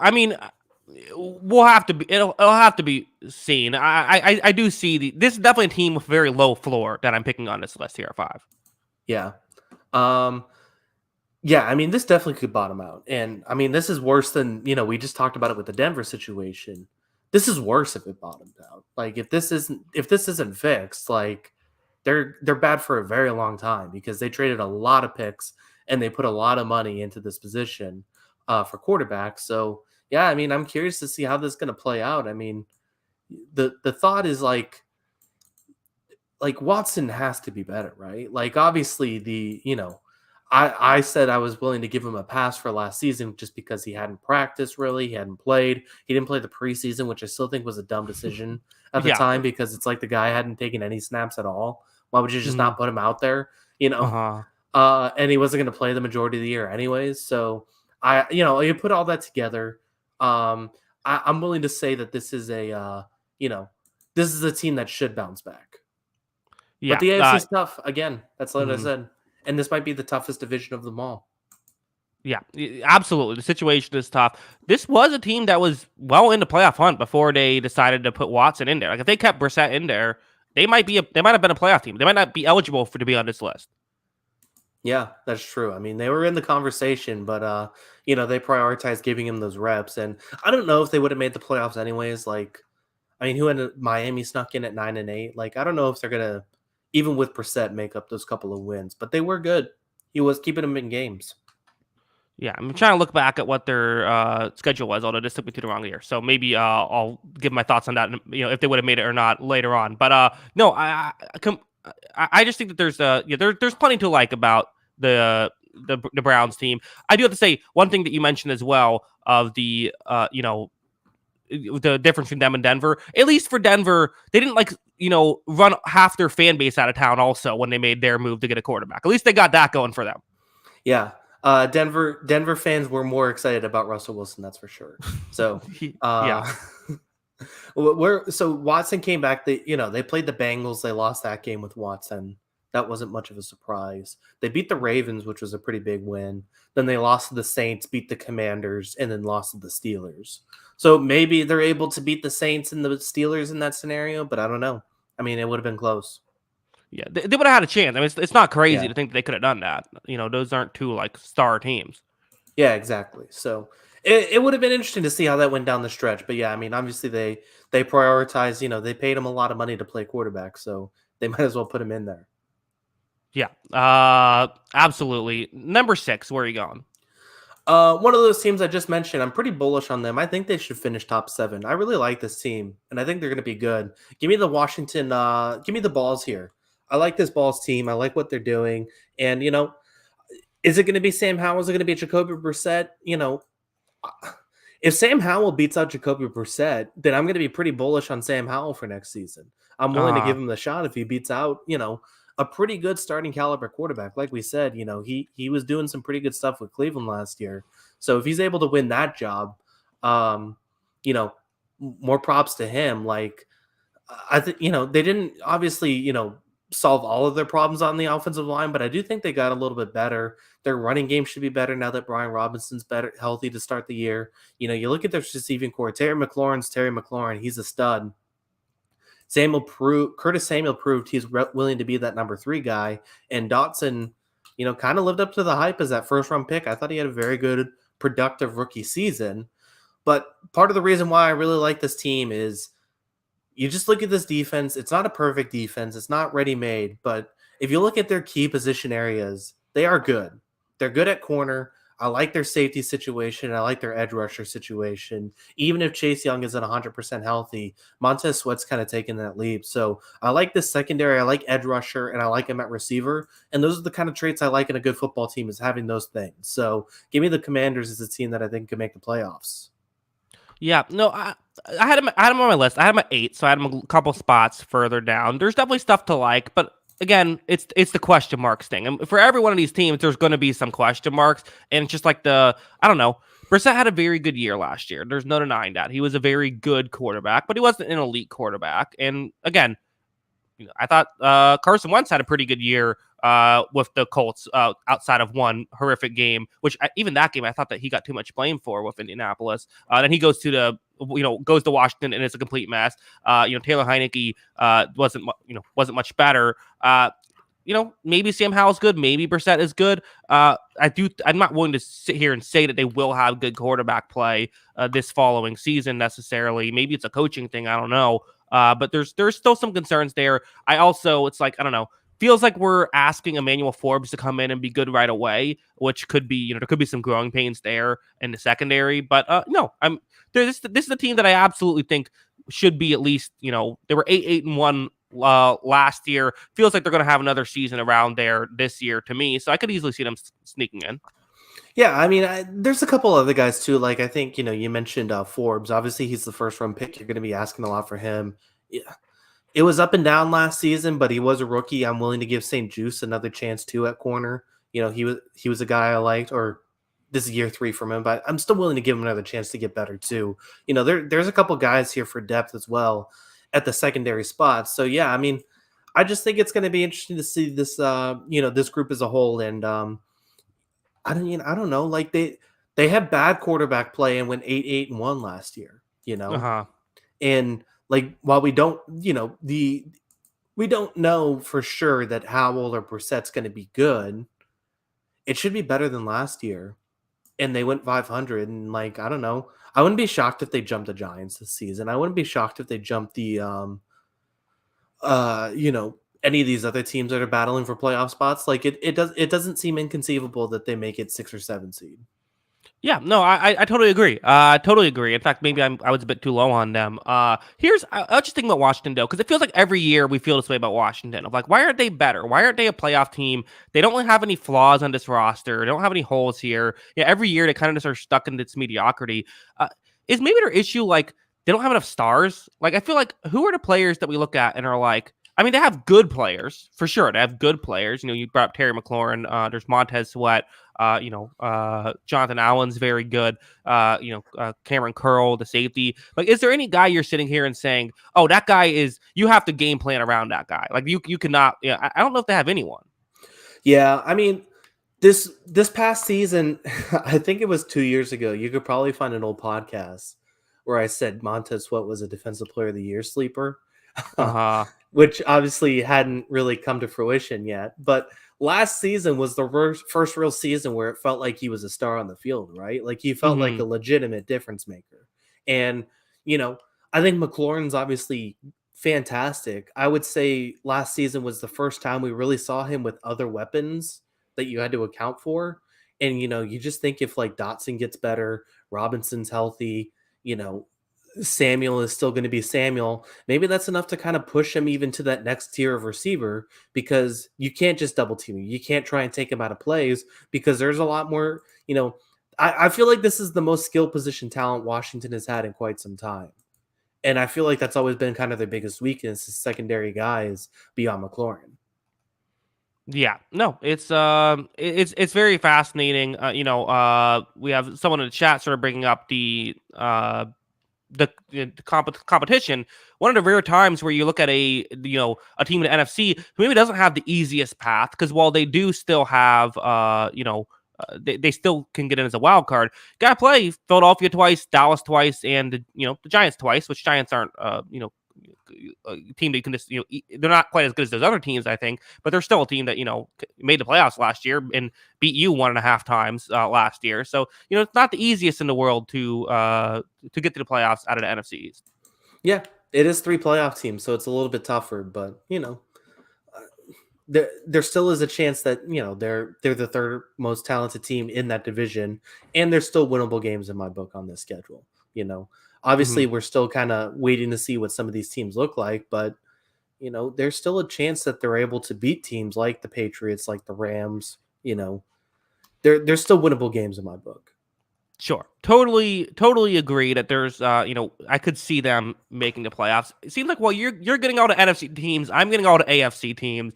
Speaker 1: we'll have to be. It'll have to be seen. I do see this is definitely a team with very low floor that I'm picking on this list here at 5.
Speaker 2: Yeah, yeah. This definitely could bottom out, and this is worse than we just talked about it with the Denver situation. This is worse if it bottomed out. Like if this isn't fixed, like they're bad for a very long time because they traded a lot of picks and they put a lot of money into this position for quarterbacks. So. Yeah, I'm curious to see how this is going to play out. The thought is like Watson has to be better, right? Like obviously I said I was willing to give him a pass for last season just because he hadn't practiced really, he hadn't played, he didn't play the preseason, which I still think was a dumb decision at the time because it's like the guy hadn't taken any snaps at all. Why would you just not put him out there? And he wasn't going to play the majority of the year anyways. So you put all that together. I'm willing to say that this is a team that should bounce back.
Speaker 1: Yeah,
Speaker 2: but the AFC is tough. Again, that's what I said. And this might be the toughest division of them all.
Speaker 1: Yeah, absolutely. The situation is tough. This was a team that was well into playoff hunt before they decided to put Watson in there. Like if they kept Brissett in there, they might have been a playoff team. They might not be eligible to be on this list.
Speaker 2: Yeah, that's true. They were in the conversation, but they prioritized giving him those reps, and I don't know if they would have made the playoffs anyways. Like, who ended Miami snuck in at 9-8? Like, I don't know if they're gonna, even with Brissett, make up those couple of wins, but they were good. He was keeping them in games.
Speaker 1: Yeah, I'm trying to look back at what their schedule was, although this took me to the wrong year. So maybe I'll give my thoughts on that, if they would have made it or not later on. But no, I just think that there's plenty to like about the Browns team. I do have to say one thing that you mentioned as well of the the difference between them and Denver. At least for Denver, they didn't run half their fan base out of town also when they made their move to get a quarterback. At least they got that going for them.
Speaker 2: Yeah. Denver fans were more excited about Russell Wilson, that's for sure. So
Speaker 1: yeah.
Speaker 2: So Watson came back. They played the Bengals. They lost that game with Watson. That wasn't much of a surprise. They beat the Ravens, which was a pretty big win. Then they lost to the Saints, beat the Commanders, and then lost to the Steelers. So maybe they're able to beat the Saints and the Steelers in that scenario, but I don't know. It would have been close.
Speaker 1: Yeah, they would have had a chance. I mean, it's not crazy
Speaker 2: Yeah.
Speaker 1: to think that they could have done that. Those aren't two like star teams.
Speaker 2: Yeah, exactly. So it would have been interesting to see how that went down the stretch. But yeah, I mean, obviously they prioritize, they paid him a lot of money to play quarterback, so they might as well put him in there.
Speaker 1: Yeah, absolutely. Number 6, where are you going?
Speaker 2: One of those teams I just mentioned, I'm pretty bullish on them. I think they should finish top 7. I really like this team, and I think they're going to be good. Give me the Washington. Give me the balls here. I like this balls team. I like what they're doing, and is it going to be Sam Howell? Is it going to be Jacoby Brissett? If Sam Howell beats out Jacoby Brissett, then I'm going to be pretty bullish on Sam Howell for next season. I'm willing to give him the shot if he beats out, a pretty good starting caliber quarterback. Like we said, he was doing some pretty good stuff with Cleveland last year. So if he's able to win that job, you know, more props to him. Like I think, they didn't obviously, solve all of their problems on the offensive line, but I do think they got a little bit better. Their running game should be better now that Brian Robinson's better healthy to start the year. You look at their receiving core. Terry McLaurin. He's a stud. Curtis Samuel proved he's willing to be that number 3 guy, and Dotson, kind of lived up to the hype as that first round pick. I thought he had a very good, productive rookie season. But part of the reason why I really like this team is you just look at this defense. It's not a perfect defense. It's not ready-made. But if you look at their key position areas, they are good. They're good at corner. I like their safety situation. I like their edge rusher situation. Even if Chase Young isn't 100% healthy, Montez Sweat's kind of taking that leap. So I like this secondary. I like edge rusher, and I like him at receiver. And those are the kind of traits I like in a good football team, is having those things. So give me the Commanders as a team that I think could make the playoffs.
Speaker 1: Yeah, no, I had him. I had him on my list. I had him at 8, so I had him a couple spots further down. There's definitely stuff to like, but again, it's the question marks thing. And for every one of these teams, there's going to be some question marks, and it's just like I don't know. Brissett had a very good year last year. There's no denying that. He was a very good quarterback, but he wasn't an elite quarterback. And again, I thought Carson Wentz had a pretty good year with the Colts outside of one horrific game, which even that game I thought that he got too much blame for with Indianapolis. Then he goes to goes to Washington and it's a complete mess. Taylor Heineke wasn't much better. Maybe Sam Howell's good, maybe Brissett is good. I'm not willing to sit here and say that they will have good quarterback play this following season necessarily. Maybe it's a coaching thing, I don't know. But there's still some concerns there. It's like, I don't know, feels like we're asking Emmanuel Forbes to come in and be good right away, which could be, there could be some growing pains there in the secondary. But no, this is a team that I absolutely think should be at least, they were 8-1 last year. Feels like they're going to have another season around there this year to me. So I could easily see them sneaking in.
Speaker 2: Yeah, I mean, there's a couple other guys too. Like I think you mentioned Forbes. Obviously, he's the first round pick. You're going to be asking a lot for him. Yeah, it was up and down last season, but he was a rookie. I'm willing to give St. Juice another chance too at corner. He was a guy I liked. Or this is year 3 from him, but I'm still willing to give him another chance to get better too. There's a couple guys here for depth as well at the secondary spots. So yeah, I mean, I just think it's going to be interesting to see this. This group as a whole, and I don't know. Like they had bad quarterback play and went 8-1 last year, and like while we don't, we don't know for sure that Howell or Brissett's going to be good. It should be better than last year, and they went 500. And like I don't know, I wouldn't be shocked if they jumped the Giants this season. I wouldn't be shocked if they jumped the any of these other teams that are battling for playoff spots. Like it doesn't seem inconceivable that they make it 6 or 7 seed.
Speaker 1: Yeah, no, I totally agree. I totally agree. In fact, maybe I was a bit too low on them. I was just thinking about Washington though, because it feels like every year we feel this way about Washington. Of like, why aren't they better? Why aren't they a playoff team? They don't really have any flaws on this roster. They don't have any holes here. Yeah, every year they kind of just are stuck in this mediocrity. Is maybe their issue like they don't have enough stars? Like I feel like who are the players that we look at and are like, I mean, they have good players for sure. They have good players. You brought up Terry McLaurin. There's Montez Sweat. Jonathan Allen's very good. Cameron Curl, the safety. Like, is there any guy you're sitting here and saying, "Oh, that guy is"? You have to game plan around that guy. Like, you cannot. Yeah, I don't know if they have anyone.
Speaker 2: Yeah, I mean, this past season, I think it was 2 years ago. You could probably find an old podcast where I said Montez Sweat was a Defensive Player of the Year sleeper. which obviously hadn't really come to fruition yet. But last season was the first real season where it felt like he was a star on the field, right? Like he felt like
Speaker 1: Hmm.
Speaker 2: a legitimate difference maker. And, you know, I think McLaurin's obviously fantastic. I would say last season was the first time we really saw him with other weapons that you had to account for. And, you just think if like Dotson gets better, Robinson's healthy, you know, Samuel is still going to be Samuel. Maybe that's enough to kind of push him even to that next tier of receiver because you can't just double team him. You can't try and take him out of plays because there's a lot more, I feel like this is the most skill position talent Washington has had in quite some time. And I feel like that's always been kind of their biggest weakness is secondary guys beyond McLaurin.
Speaker 1: Yeah, no, it's very fascinating. We have someone in the chat sort of bringing up the competition. One of the rare times where you look at a team in the NFC who maybe doesn't have the easiest path because while they do still have they still can get in as a wild card. Got to play Philadelphia twice, Dallas twice, and the Giants twice, which Giants aren't a team that you can just they're not quite as good as those other teams, I think, but they're still a team that made the playoffs last year and beat you 1.5 times last year. So it's not the easiest in the world to get to the playoffs out of the NFC East.
Speaker 2: Yeah, it is 3 playoff teams, so it's a little bit tougher, but there still is a chance that they're the third most talented team in that division, and there's still winnable games in my book on this schedule.
Speaker 1: Hmm.
Speaker 2: Obviously we're still kind of waiting to see what some of these teams look like, but there's still a chance that they're able to beat teams like the Patriots, like the Rams. There's still winnable games in my book.
Speaker 1: Sure. Totally agree that there's I could see them making the playoffs. It seems like you're getting all the NFC teams, I'm getting all the AFC teams.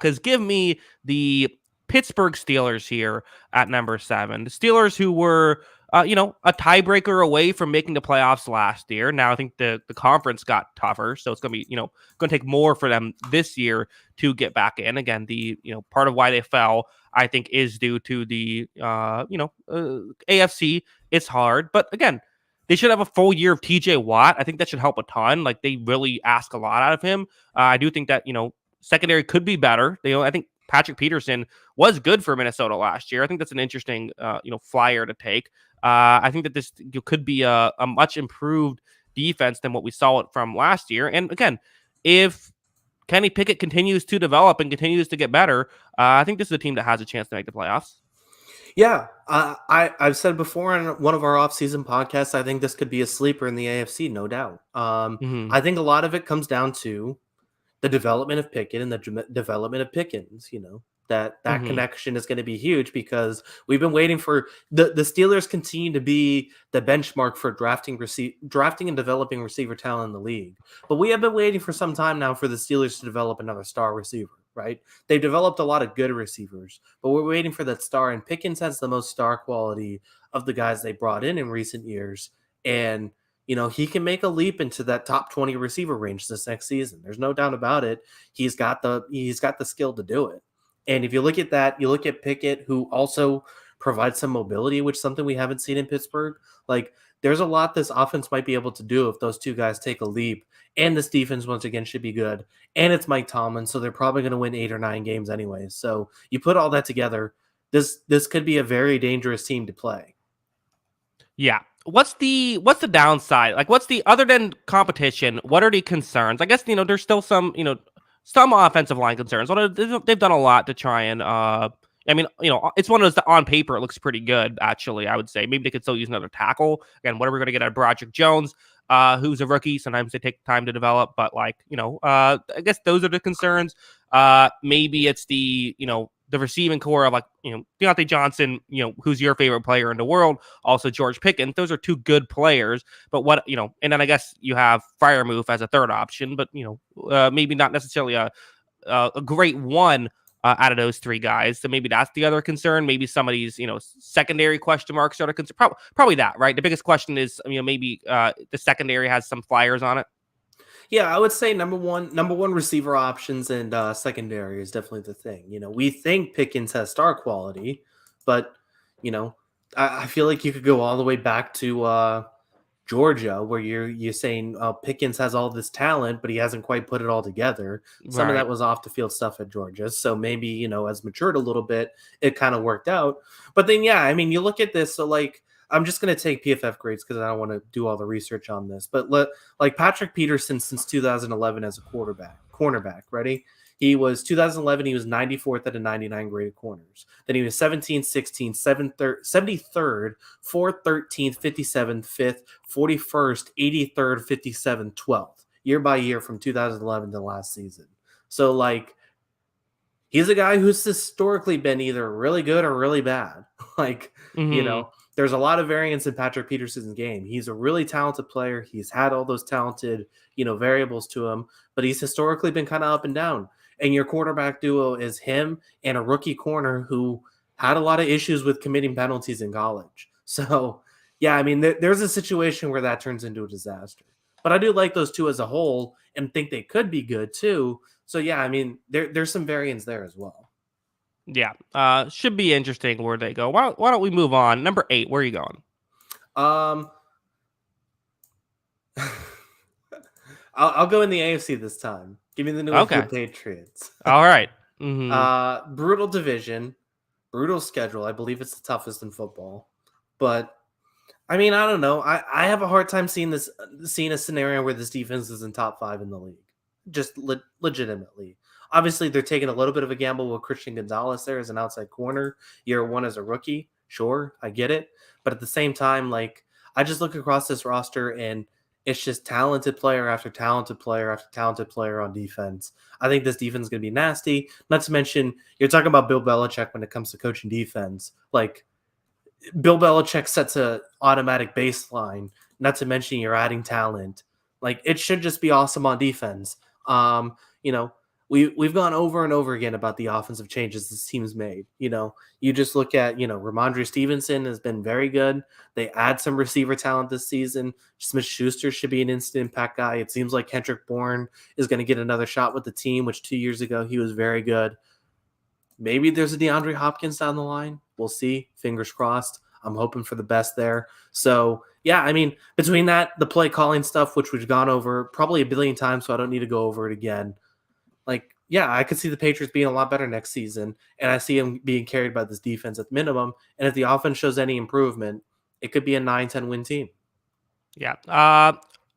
Speaker 1: Cuz give me the Pittsburgh Steelers here at number 7. The Steelers who were a tiebreaker away from making the playoffs last year. Now I think the conference got tougher, so it's going to be, going to take more for them this year to get back in. Again, the part of why they fell I think is due to the AFC. It's hard, but again, they should have a full year of TJ Watt. I think that should help a ton. Like they really ask a lot out of him. I do think that secondary could be better. I think Patrick Peterson was good for Minnesota last year. I think that's an interesting flyer to take. I think that this could be a much improved defense than what we saw it from last year. And again, if Kenny Pickett continues to develop and continues to get better, I think this is a team that has a chance to make the playoffs.
Speaker 2: Yeah, I've said before on one of our off-season podcasts, I think this could be a sleeper in the AFC, no doubt.
Speaker 1: Hmm.
Speaker 2: I think a lot of it comes down to the development of Pickett and the development of Pickens. That
Speaker 1: Hmm.
Speaker 2: connection is going to be huge because we've been waiting for the Steelers continue to be the benchmark for drafting and developing receiver talent in the league. But we have been waiting for some time now for the Steelers to develop another star receiver. Right? They've developed a lot of good receivers, but we're waiting for that star. And Pickens has the most star quality of the guys they brought in recent years, and he can make a leap into that top 20 receiver range this next season. There's no doubt about it. He's got the skill to do it. And if you look at that, you look at Pickett, who also provides some mobility, which is something we haven't seen in Pittsburgh. Like there's a lot this offense might be able to do if those two guys take a leap. And this defense once again should be good. And it's Mike Tomlin, so they're probably going to win 8 or 9 games anyways. So you put all that together, this could be a very dangerous team to play.
Speaker 1: Yeah. What's the downside? Like, what's the other than competition? What are the concerns? I guess there's still some offensive line concerns. They've done a lot to try and I mean, it's one of those that on paper it looks pretty good. Actually, I would say maybe they could still use another tackle. Again, what are we going to get out of Broderick Jones? Who's a rookie? Sometimes they take time to develop, but I guess those are the concerns. Maybe it's the receiving core of Deontay Johnson, who's your favorite player in the world, also George Pickens. Those are two good players, but and then I guess you have Freiermuth as a third option, but maybe not necessarily a great one out of those three guys. So maybe that's the other concern. Maybe some of these, secondary question marks are the concern. Probably that, right? The biggest question is, maybe the secondary has some flyers on it.
Speaker 2: Yeah, I would say number one receiver options and secondary is definitely the thing. We think Pickens has star quality, but you know, I feel like you could go all the way back to Georgia, where you're saying Pickens has all this talent, but he hasn't quite put it all together. Some of
Speaker 1: Right.
Speaker 2: that was off the field stuff at Georgia, so maybe as matured a little bit, it kind of worked out. But then, yeah, I mean, you look at this. So, like, I'm just going to take PFF grades because I don't want to do all the research on this. But like Patrick Peterson since 2011 as a cornerback, ready? He was 2011, he was 94th out of 99 graded corners. Then he was 17th, 16th, 73rd, 4th, 13th, 57th, 5th, 41st, 83rd, 57th, 12th, year by year from 2011 to last season. So, like, he's a guy who's historically been either really good or really bad. Like, there's a lot of variance in Patrick Peterson's game. He's a really talented player. He's had all those talented, variables to him, but he's historically been kind of up and down. And your quarterback duo is him and a rookie corner who had a lot of issues with committing penalties in college. So, yeah, I mean, there's a situation where that turns into a disaster. But I do like those two as a whole and think they could be good too. So, yeah, I mean, there's some variance there as well.
Speaker 1: Yeah. Should be interesting where they go. Why don't we move on? Number 8, where are you going?
Speaker 2: I'll go in the AFC this time. Give me the New England Patriots.
Speaker 1: All right.
Speaker 2: Brutal division, brutal schedule. I believe it's the toughest in football. But I mean, I don't know. I have a hard time seeing a scenario where this defense is in top 5 in the league. Just legitimately. Obviously, they're taking a little bit of a gamble with Christian Gonzalez there as an outside corner. Year 1 as a rookie. Sure, I get it. But at the same time, like, I just look across this roster and it's just talented player after talented player after talented player on defense. I think this defense is going to be nasty. Not to mention, you're talking about Bill Belichick when it comes to coaching defense. Like, Bill Belichick sets a automatic baseline. Not to mention, you're adding talent. Like, it should just be awesome on defense. We've gone over and over again about the offensive changes this team's made. You just look at, Ramondre Stevenson has been very good. They add some receiver talent this season. Smith-Schuster should be an instant impact guy. It seems like Kendrick Bourne is going to get another shot with the team, which 2 years ago he was very good. Maybe there's a DeAndre Hopkins down the line. We'll see. Fingers crossed. I'm hoping for the best there. So, yeah, I mean, between that, the play calling stuff, which we've gone over probably a billion times, so I don't need to go over it again. Like, yeah, I could see the Patriots being a lot better next season, and I see them being carried by this defense at minimum. And if the offense shows any improvement, it could be a 9-10 win team.
Speaker 1: Yeah.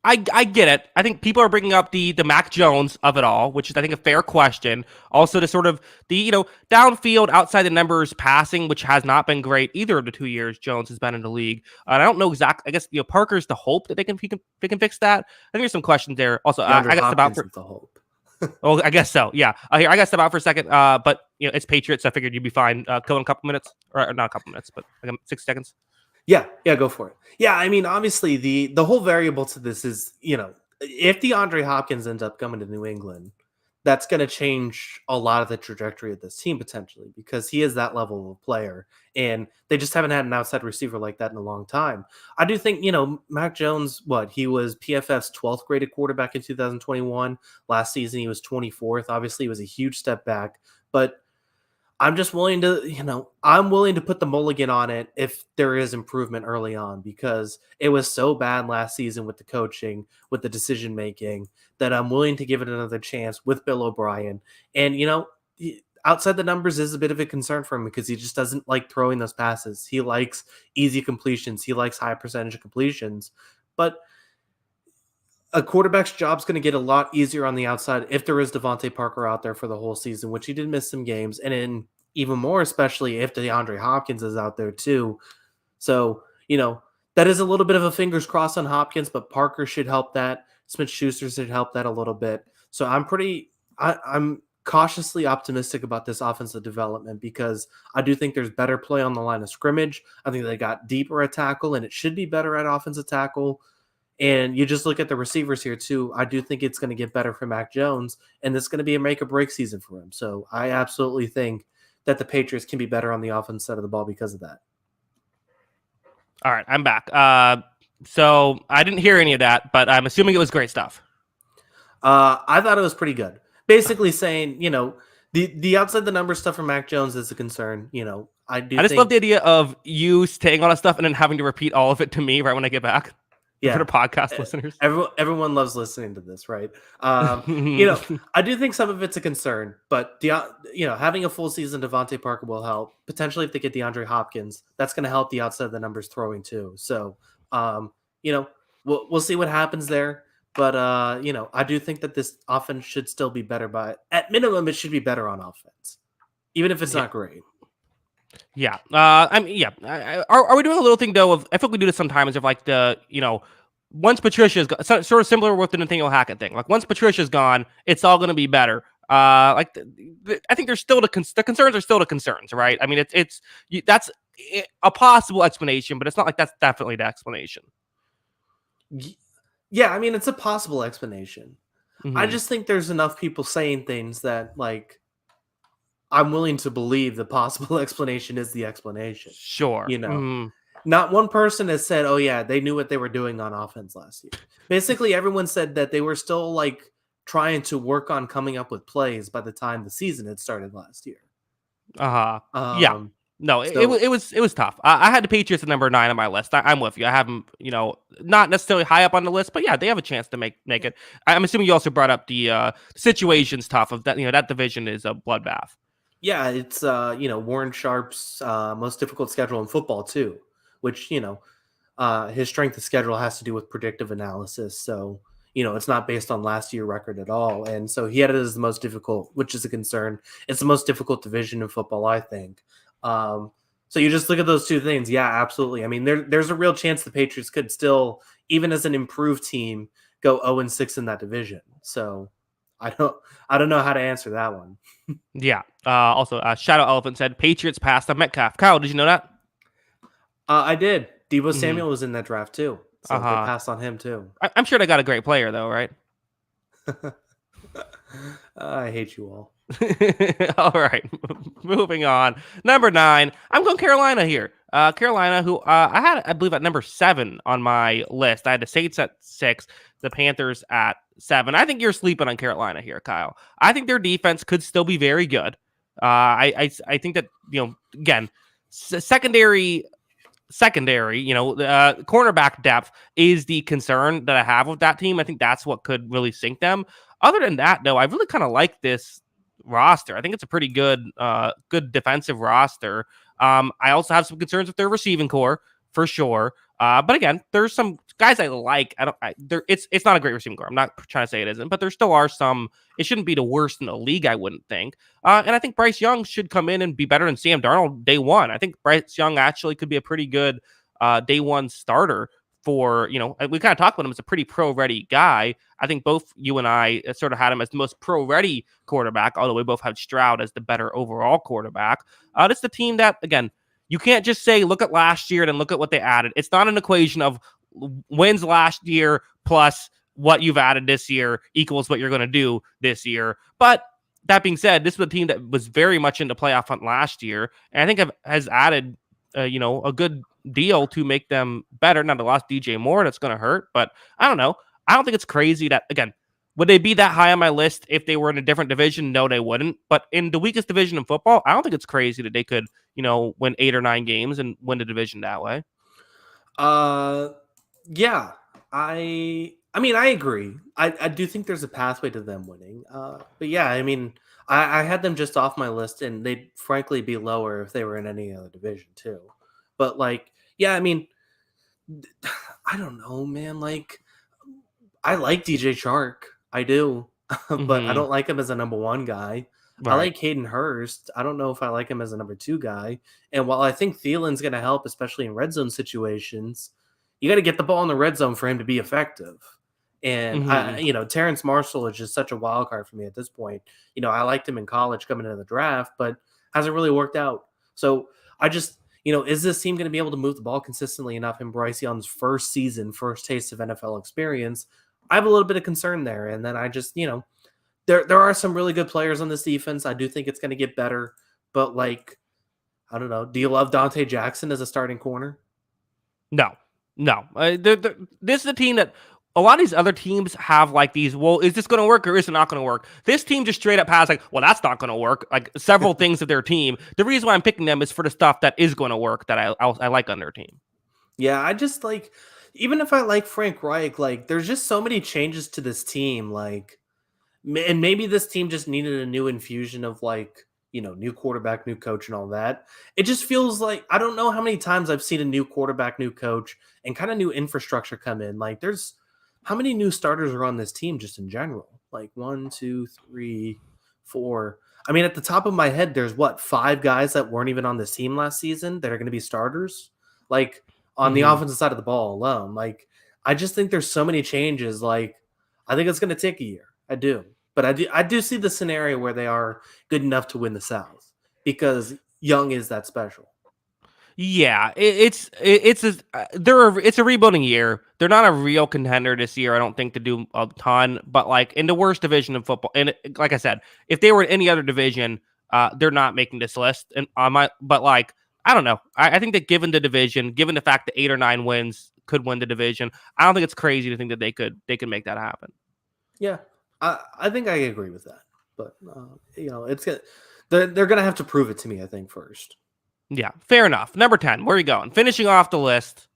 Speaker 1: I get it. I think people are bringing up the Mac Jones of it all, which is, I think, a fair question. Also, to sort of the, downfield, outside the numbers passing, which has not been great either of the 2 years Jones has been in the league. And I don't know exactly. I guess, Parker's the hope that they can fix that. I think there's some questions there. Also, I guess about
Speaker 2: the hope.
Speaker 1: Oh, I guess so. Yeah. Here, I got step out for a second. But it's Patriots. So I figured you'd be fine. Go in a couple minutes, or not a couple minutes, but like 6 seconds.
Speaker 2: Yeah, go for it. Yeah, I mean, obviously the whole variable to this is, if DeAndre Hopkins ends up coming to New England, that's going to change a lot of the trajectory of this team potentially, because he is that level of player, and they just haven't had an outside receiver like that in a long time. I do think, Mac Jones, he was PFF's 12th graded quarterback in 2021. Last season, he was 24th. Obviously, it was a huge step back, but I'm just willing to, I'm willing to put the mulligan on it if there is improvement early on, because it was so bad last season with the coaching, with the decision making, that I'm willing to give it another chance with Bill O'Brien. And, outside the numbers is a bit of a concern for him because he just doesn't like throwing those passes. He likes easy completions. He likes high percentage of completions. But a quarterback's job is going to get a lot easier on the outside if there is Devontae Parker out there for the whole season, which he did miss some games, and then even more especially if DeAndre Hopkins is out there too. So, that is a little bit of a fingers crossed on Hopkins, but Parker should help that. Smith-Schuster should help that a little bit. So I'm cautiously optimistic about this offensive development, because I do think there's better play on the line of scrimmage. I think they got deeper at tackle, and it should be better at offensive tackle. And you just look at the receivers here too. I do think it's going to get better for Mac Jones, and it's going to be a make or break season for him. So I absolutely think that the Patriots can be better on the offense side of the ball because of that.
Speaker 1: All right, I'm back. So I didn't hear any of that, but I'm assuming it was great stuff.
Speaker 2: I thought it was pretty good. Basically saying, the outside the numbers stuff for Mac Jones is a concern. I just
Speaker 1: love the idea of you saying all that stuff and then having to repeat all of it to me right when I get back. for the
Speaker 2: Yeah.
Speaker 1: podcast listeners.
Speaker 2: Everyone loves listening to this, right? You know, I do think some of it's a concern, but having a full season Devontae Parker will help. Potentially, if they get DeAndre Hopkins, that's going to help the outside of the numbers throwing too. So, you know, we'll see what happens there. But I do think that this offense should still be better. At minimum, it should be better on offense, even if it's
Speaker 1: Yeah.
Speaker 2: not great.
Speaker 1: Yeah. I mean, yeah. Are we doing a little thing though? I feel like we do this sometimes. Of like once Patricia's gone, sort of similar with the Nathaniel Hackett thing. Like once Patricia's gone, it's all going to be better. I think there's still the concerns are still the concerns, right? I mean, that's a possible explanation, but it's not like that's definitely the explanation.
Speaker 2: Yeah, I mean, it's a possible explanation. I
Speaker 1: Mm-hmm.
Speaker 2: just think there's enough people saying things that like I'm willing to believe the possible explanation is the explanation.
Speaker 1: Sure.
Speaker 2: You know,
Speaker 1: Mm-hmm.
Speaker 2: not one person has said, "Oh yeah, they knew what they were doing on offense last year." Basically, everyone said that they were still like trying to work on coming up with plays by the time the season had started last year.
Speaker 1: Yeah. No,
Speaker 2: So
Speaker 1: it was tough. I had the Patriots at number 9 on my list. I'm with you. I have them, not necessarily high up on the list, but yeah, they have a chance to make it. I'm assuming you also brought up the situation's tough. Of that, that division is a bloodbath.
Speaker 2: yeah, it's Warren Sharp's most difficult schedule in football too, which his strength of schedule has to do with predictive analysis. So it's not based on last year record at all, and so he had it as the most difficult, which is a concern. It's the most difficult division in football, I think. So you just look at those two things. Yeah, absolutely. I mean, there's a real chance the Patriots could still, even as an improved team, go 0-6 in that division. So I don't know how to answer that one.
Speaker 1: Yeah. Also, Shadow Elephant said Patriots passed on Metcalf. Kyle, did you know that?
Speaker 2: I did. Debo
Speaker 1: Mhm.
Speaker 2: Samuel was in that draft too, so they passed on him too.
Speaker 1: I'm sure they got a great player though, right?
Speaker 2: I hate you all.
Speaker 1: All right, moving on. Number 9, I'm going Carolina here. Carolina, who I had, I believe, at number 7 on my list. I had the Saints at 6, the Panthers at 7. I think you're sleeping on Carolina here, Kyle. I think their defense could still be very good. I think that again, secondary, cornerback depth is the concern that I have with that team. I think that's what could really sink them. Other than that, though, I really kind of like this roster. I think it's a pretty good defensive roster. I also have some concerns with their receiving core for sure. But again, there's some guys I like. It's not a great receiving core. I'm not trying to say it isn't, but there still are some. It shouldn't be the worst in the league, I wouldn't think. And I think Bryce Young should come in and be better than Sam Darnold day one. I think Bryce Young actually could be a pretty good day one starter for, we kind of talked about him as a pretty pro-ready guy. I think both you and I sort of had him as the most pro-ready quarterback, although we both had Stroud as the better overall quarterback. It's the team that, again, you can't just say, look at last year and then look at what they added. It's not an equation of wins last year plus what you've added this year equals what you're going to do this year. But that being said, this was a team that was very much into playoff hunt last year, and I think has added, a good deal to make them better. Now, they lost DJ Moore, that's going to hurt, but I don't know. I don't think it's crazy that, again, would they be that high on my list if they were in a different division? No, they wouldn't. But in the weakest division in football, I don't think it's crazy that they could, win 8 or 9 games and win the division that way.
Speaker 2: Yeah. I mean, I agree. I do think there's a pathway to them winning. But yeah, I mean, I had them just off my list, and they'd frankly be lower if they were in any other division too. But like, yeah, I mean, I don't know, man. Like, I like DJ Chark, I do, but I don't like him as a number 1 guy.
Speaker 1: Right.
Speaker 2: I like Hayden Hurst. I don't know if I like him as a number 2 guy. And while I think Thielen's going to help, especially in red zone situations, you got to get the ball in the red zone for him to be effective. And Terrence Marshall is just such a wild card for me at this point. I liked him in college coming into the draft, but hasn't really worked out. So I just, is this team going to be able to move the ball consistently enough in Bryce Young's first season, first taste of NFL experience? I have a little bit of concern there. And then I just, there are some really good players on this defense. I do think it's going to get better, but like, I don't know. Do you love Dante Jackson as a starting corner?
Speaker 1: No. This is a team that a lot of these other teams have like these, well, is this going to work or is it not going to work? This team just straight up has like, well, that's not going to work. Like several things of their team. The reason why I'm picking them is for the stuff that is going to work that I like on their team.
Speaker 2: Yeah, I just like, even if I like Frank Reich, like there's just so many changes to this team. Like, and maybe this team just needed a new infusion of like, new quarterback, new coach, and all that. It just feels like I don't know how many times I've seen a new quarterback, new coach, and kind of new infrastructure come in. Like, there's how many new starters are on this team just in general? Like one, two, three, four. I mean, at the top of my head, there's what, five guys that weren't even on this team last season that are going to be starters. Like on the
Speaker 1: Hmm.
Speaker 2: offensive side of the ball alone. Like, I just think there's so many changes. Like, I think it's going to take a year. I do. But I do see the scenario where they are good enough to win the South because Young is that special.
Speaker 1: Yeah, it's a rebuilding year. They're not a real contender this year, I don't think, to do a ton. But like in the worst division of football, and like I said, if they were in any other division, they're not making this list. And on my, but like I don't know, I think that given the division, given the fact that 8 or 9 wins could win the division, I don't think it's crazy to think that they could make that happen.
Speaker 2: Yeah, I think I agree with that. But it's they're gonna have to prove it to me. I think first.
Speaker 1: Yeah, fair enough. Number 10, where are you going? Finishing off the list.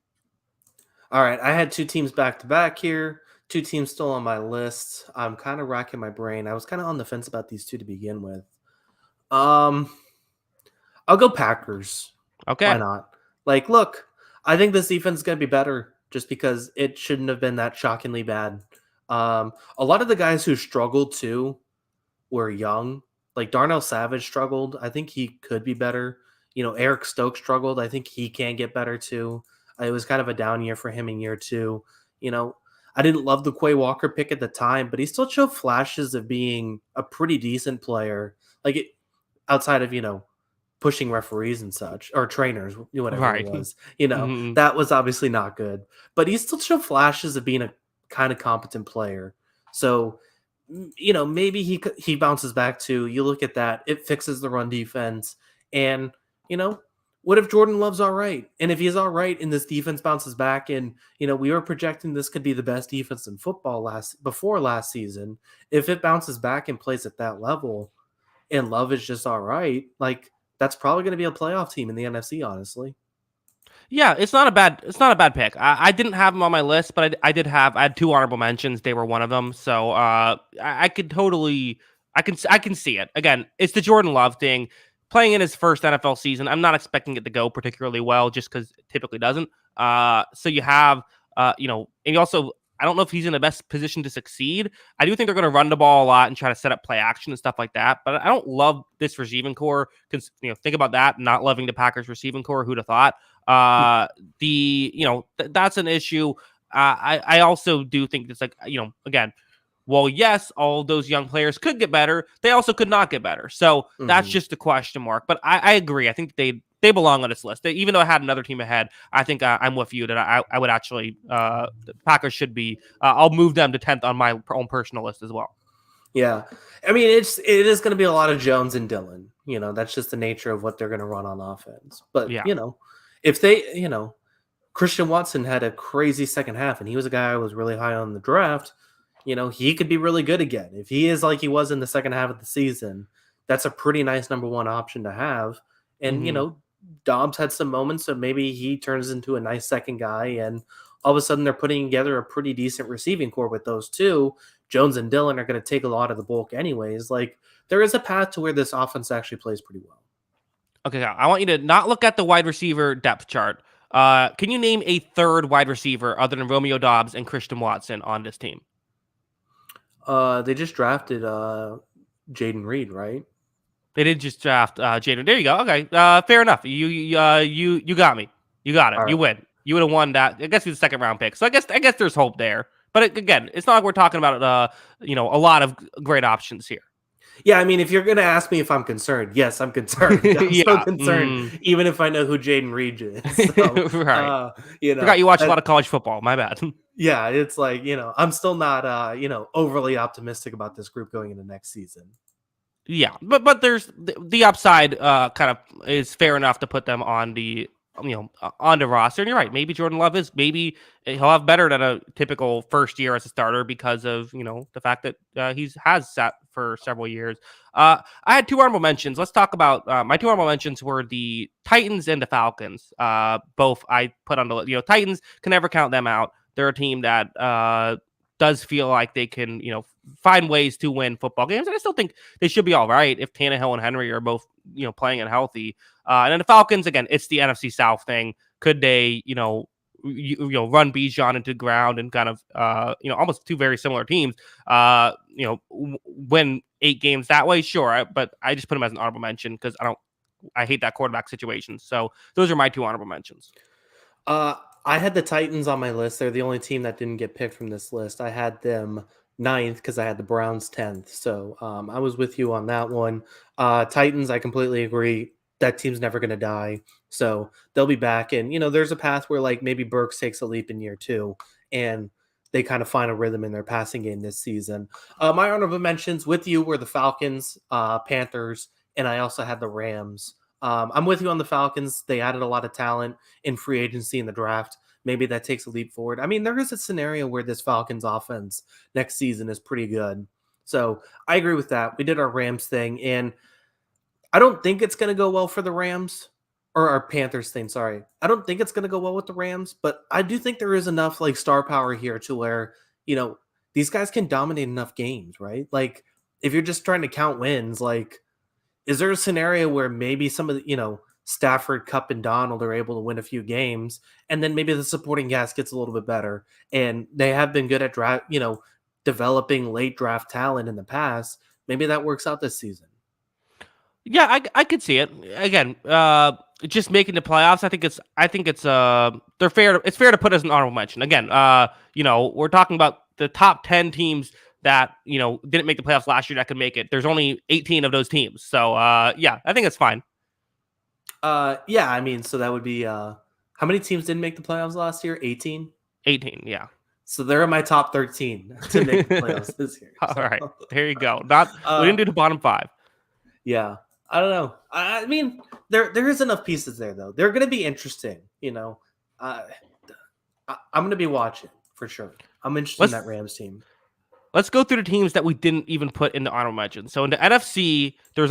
Speaker 2: All right, I had two teams back to back here. Two teams still on my list. I'm kind of racking my brain. I was kind of on the fence about these two to begin with. Um, I'll go Packers. Why
Speaker 1: Okay.
Speaker 2: not? Like, look, I think this defense is going to be better just because it shouldn't have been that shockingly bad. A lot of the guys who struggled too were young. Like Darnell Savage struggled. I think he could be better. Eric Stokes struggled. I think he can get better too. It was kind of a down year for him in year two. You know, I didn't love the Quay Walker pick at the time, but he still showed flashes of being a pretty decent player. Like outside of pushing referees and such, or trainers, whatever it
Speaker 1: Right.
Speaker 2: was.
Speaker 1: Hmm.
Speaker 2: That was obviously not good. But he still showed flashes of being a kind of competent player. So, maybe he bounces back too. You look at that, it fixes the run defense. And, you know, what if Jordan Love's all right? And if he's all right and this defense bounces back and, we were projecting this could be the best defense in football before last season. If it bounces back and plays at that level and Love is just all right, like that's probably going to be a playoff team in the NFC, honestly.
Speaker 1: Yeah, it's not a bad pick. I didn't have them on my list, but I had two honorable mentions. They were one of them, so I could totally, I can see it. Again, it's the Jordan Love thing. Playing in his first NFL season, I'm not expecting it to go particularly well, just because it typically doesn't. So you have, and you also, I don't know if he's in the best position to succeed. I do think they're going to run the ball a lot and try to set up play action and stuff like that. But I don't love this receiving core because think about that, not loving the Packers receiving core. Who'd have thought? That's an issue. I also do think it's like, again, well, yes, all those young players could get better. They also could not get better. So that's
Speaker 2: Mhm.
Speaker 1: just a question mark. But I agree. I think they belong on this list. Even though I had another team ahead, I think I'm with you that I would actually the Packers should be. I'll move them to 10th on my own personal list as well.
Speaker 2: Yeah. I mean, it is going to be a lot of Jones and Dillon. That's just the nature of what they're going to run on offense. But,
Speaker 1: Yeah.
Speaker 2: if they, Christian Watson had a crazy second half and he was a guy I was really high on the draft, he could be really good again. If he is like he was in the second half of the season, that's a pretty nice number one option to have. And,
Speaker 1: Hmm.
Speaker 2: Dobbs had some moments, so maybe he turns into a nice second guy. And all of a sudden they're putting together a pretty decent receiving core with those two. Jones and Dillon are going to take a lot of the bulk anyways. Like there is a path to where this offense actually plays pretty well.
Speaker 1: Okay, I want you to not look at the wide receiver depth chart. Can you name a third wide receiver other than Romeo Dobbs and Christian Watson on this team?
Speaker 2: They just drafted Jaden Reed, right?
Speaker 1: They did just draft Jaden. There you go. Okay, fair enough. You got me. You got it.
Speaker 2: All
Speaker 1: You
Speaker 2: right.
Speaker 1: win. You would have won that. I guess he's a second round pick. So I guess there's hope there. But again, it's not like we're talking about a lot of great options here.
Speaker 2: Yeah, I mean, if you're going to ask me if I'm concerned, yes, I'm concerned. I'm so
Speaker 1: Yeah.
Speaker 2: concerned, even if I know who Jaden Reed is. So,
Speaker 1: Right.
Speaker 2: you know,
Speaker 1: Forgot you watch a
Speaker 2: that,
Speaker 1: lot of college football. My bad.
Speaker 2: yeah, it's like, I'm still not, overly optimistic about this group going into next season.
Speaker 1: Yeah, but there's the upside kind of is fair enough to put them on the on the roster. And you're right. Maybe Jordan Love maybe he'll have better than a typical first year as a starter because of, the fact that has sat for several years. I had two honorable mentions. Let's talk about my two honorable mentions were the Titans and the Falcons. Both I put on the, Titans can never count them out. They're a team that does feel like they can, find ways to win football games. And I still think they should be all right if Tannehill and Henry are both, playing and healthy. And then the Falcons, again, it's the NFC South thing. Could they, run Bijan into the ground and kind of, almost two very similar teams, win 8 games that way? Sure. But I just put them as an honorable mention because I hate that quarterback situation. So those are my two honorable mentions.
Speaker 2: I had the Titans on my list. They're the only team that didn't get picked from this list. I had them 9th because I had the Browns 10th. So I was with you on that one. Titans, I completely agree. That team's never going to die. So they'll be back. And, there's a path where like maybe Burks takes a leap in year 2 and they kind of find a rhythm in their passing game this season. My honorable mentions with you were the Falcons, Panthers, and I also had the Rams. I'm with you on the Falcons. They added a lot of talent in free agency in the draft. Maybe that takes a leap forward. I mean, there is a scenario where this Falcons offense next season is pretty good. So I agree with that. We did our Rams thing, and I don't think it's going to go well for the Rams or our Panthers thing. Sorry. I don't think it's going to go well with the Rams, but I do think there is enough like star power here to where, these guys can dominate enough games, right? Like if you're just trying to count wins, like, is there a scenario where maybe some of the, Stafford, Kupp, and Donald are able to win a few games, and then maybe the supporting cast gets a little bit better, and they have been good at developing late draft talent in the past. Maybe that works out this season.
Speaker 1: Yeah, I could see it. Again, just making the playoffs. I think it's they're fair. It's fair to put as an honorable mention. Again, we're talking about the top 10 teams that didn't make the playoffs last year that could make it. There's only 18 of those teams, so yeah, I think it's fine.
Speaker 2: Yeah, I mean, so that would be how many teams didn't make the playoffs last year? 18.
Speaker 1: 18, yeah.
Speaker 2: So they're in my top 13 to make the playoffs this year.
Speaker 1: All
Speaker 2: so.
Speaker 1: right, there you go. We didn't do the bottom 5.
Speaker 2: Yeah, I don't know. I mean, there is enough pieces there though. They're going to be interesting. I'm going to be watching for sure. I'm interested in that Rams team.
Speaker 1: Let's go through the teams that we didn't even put in the honorable mentions. So in the NFC, there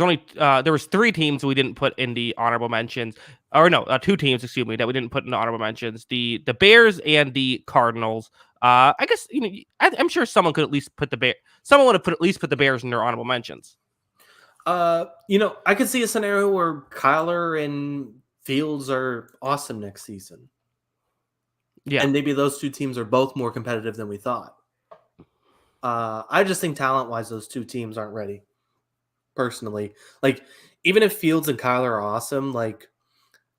Speaker 1: was 3 teams we didn't put in the honorable mentions, or no, 2 teams, excuse me, that we didn't put in the honorable mentions. The Bears and the Cardinals. I guess I'm sure someone could at least put someone would have at least put the Bears in their honorable mentions.
Speaker 2: I could see a scenario where Kyler and Fields are awesome next season.
Speaker 1: Yeah,
Speaker 2: and maybe those 2 teams are both more competitive than we thought. I just think talent-wise, those 2 teams aren't ready. Personally, like even if Fields and Kyler are awesome, like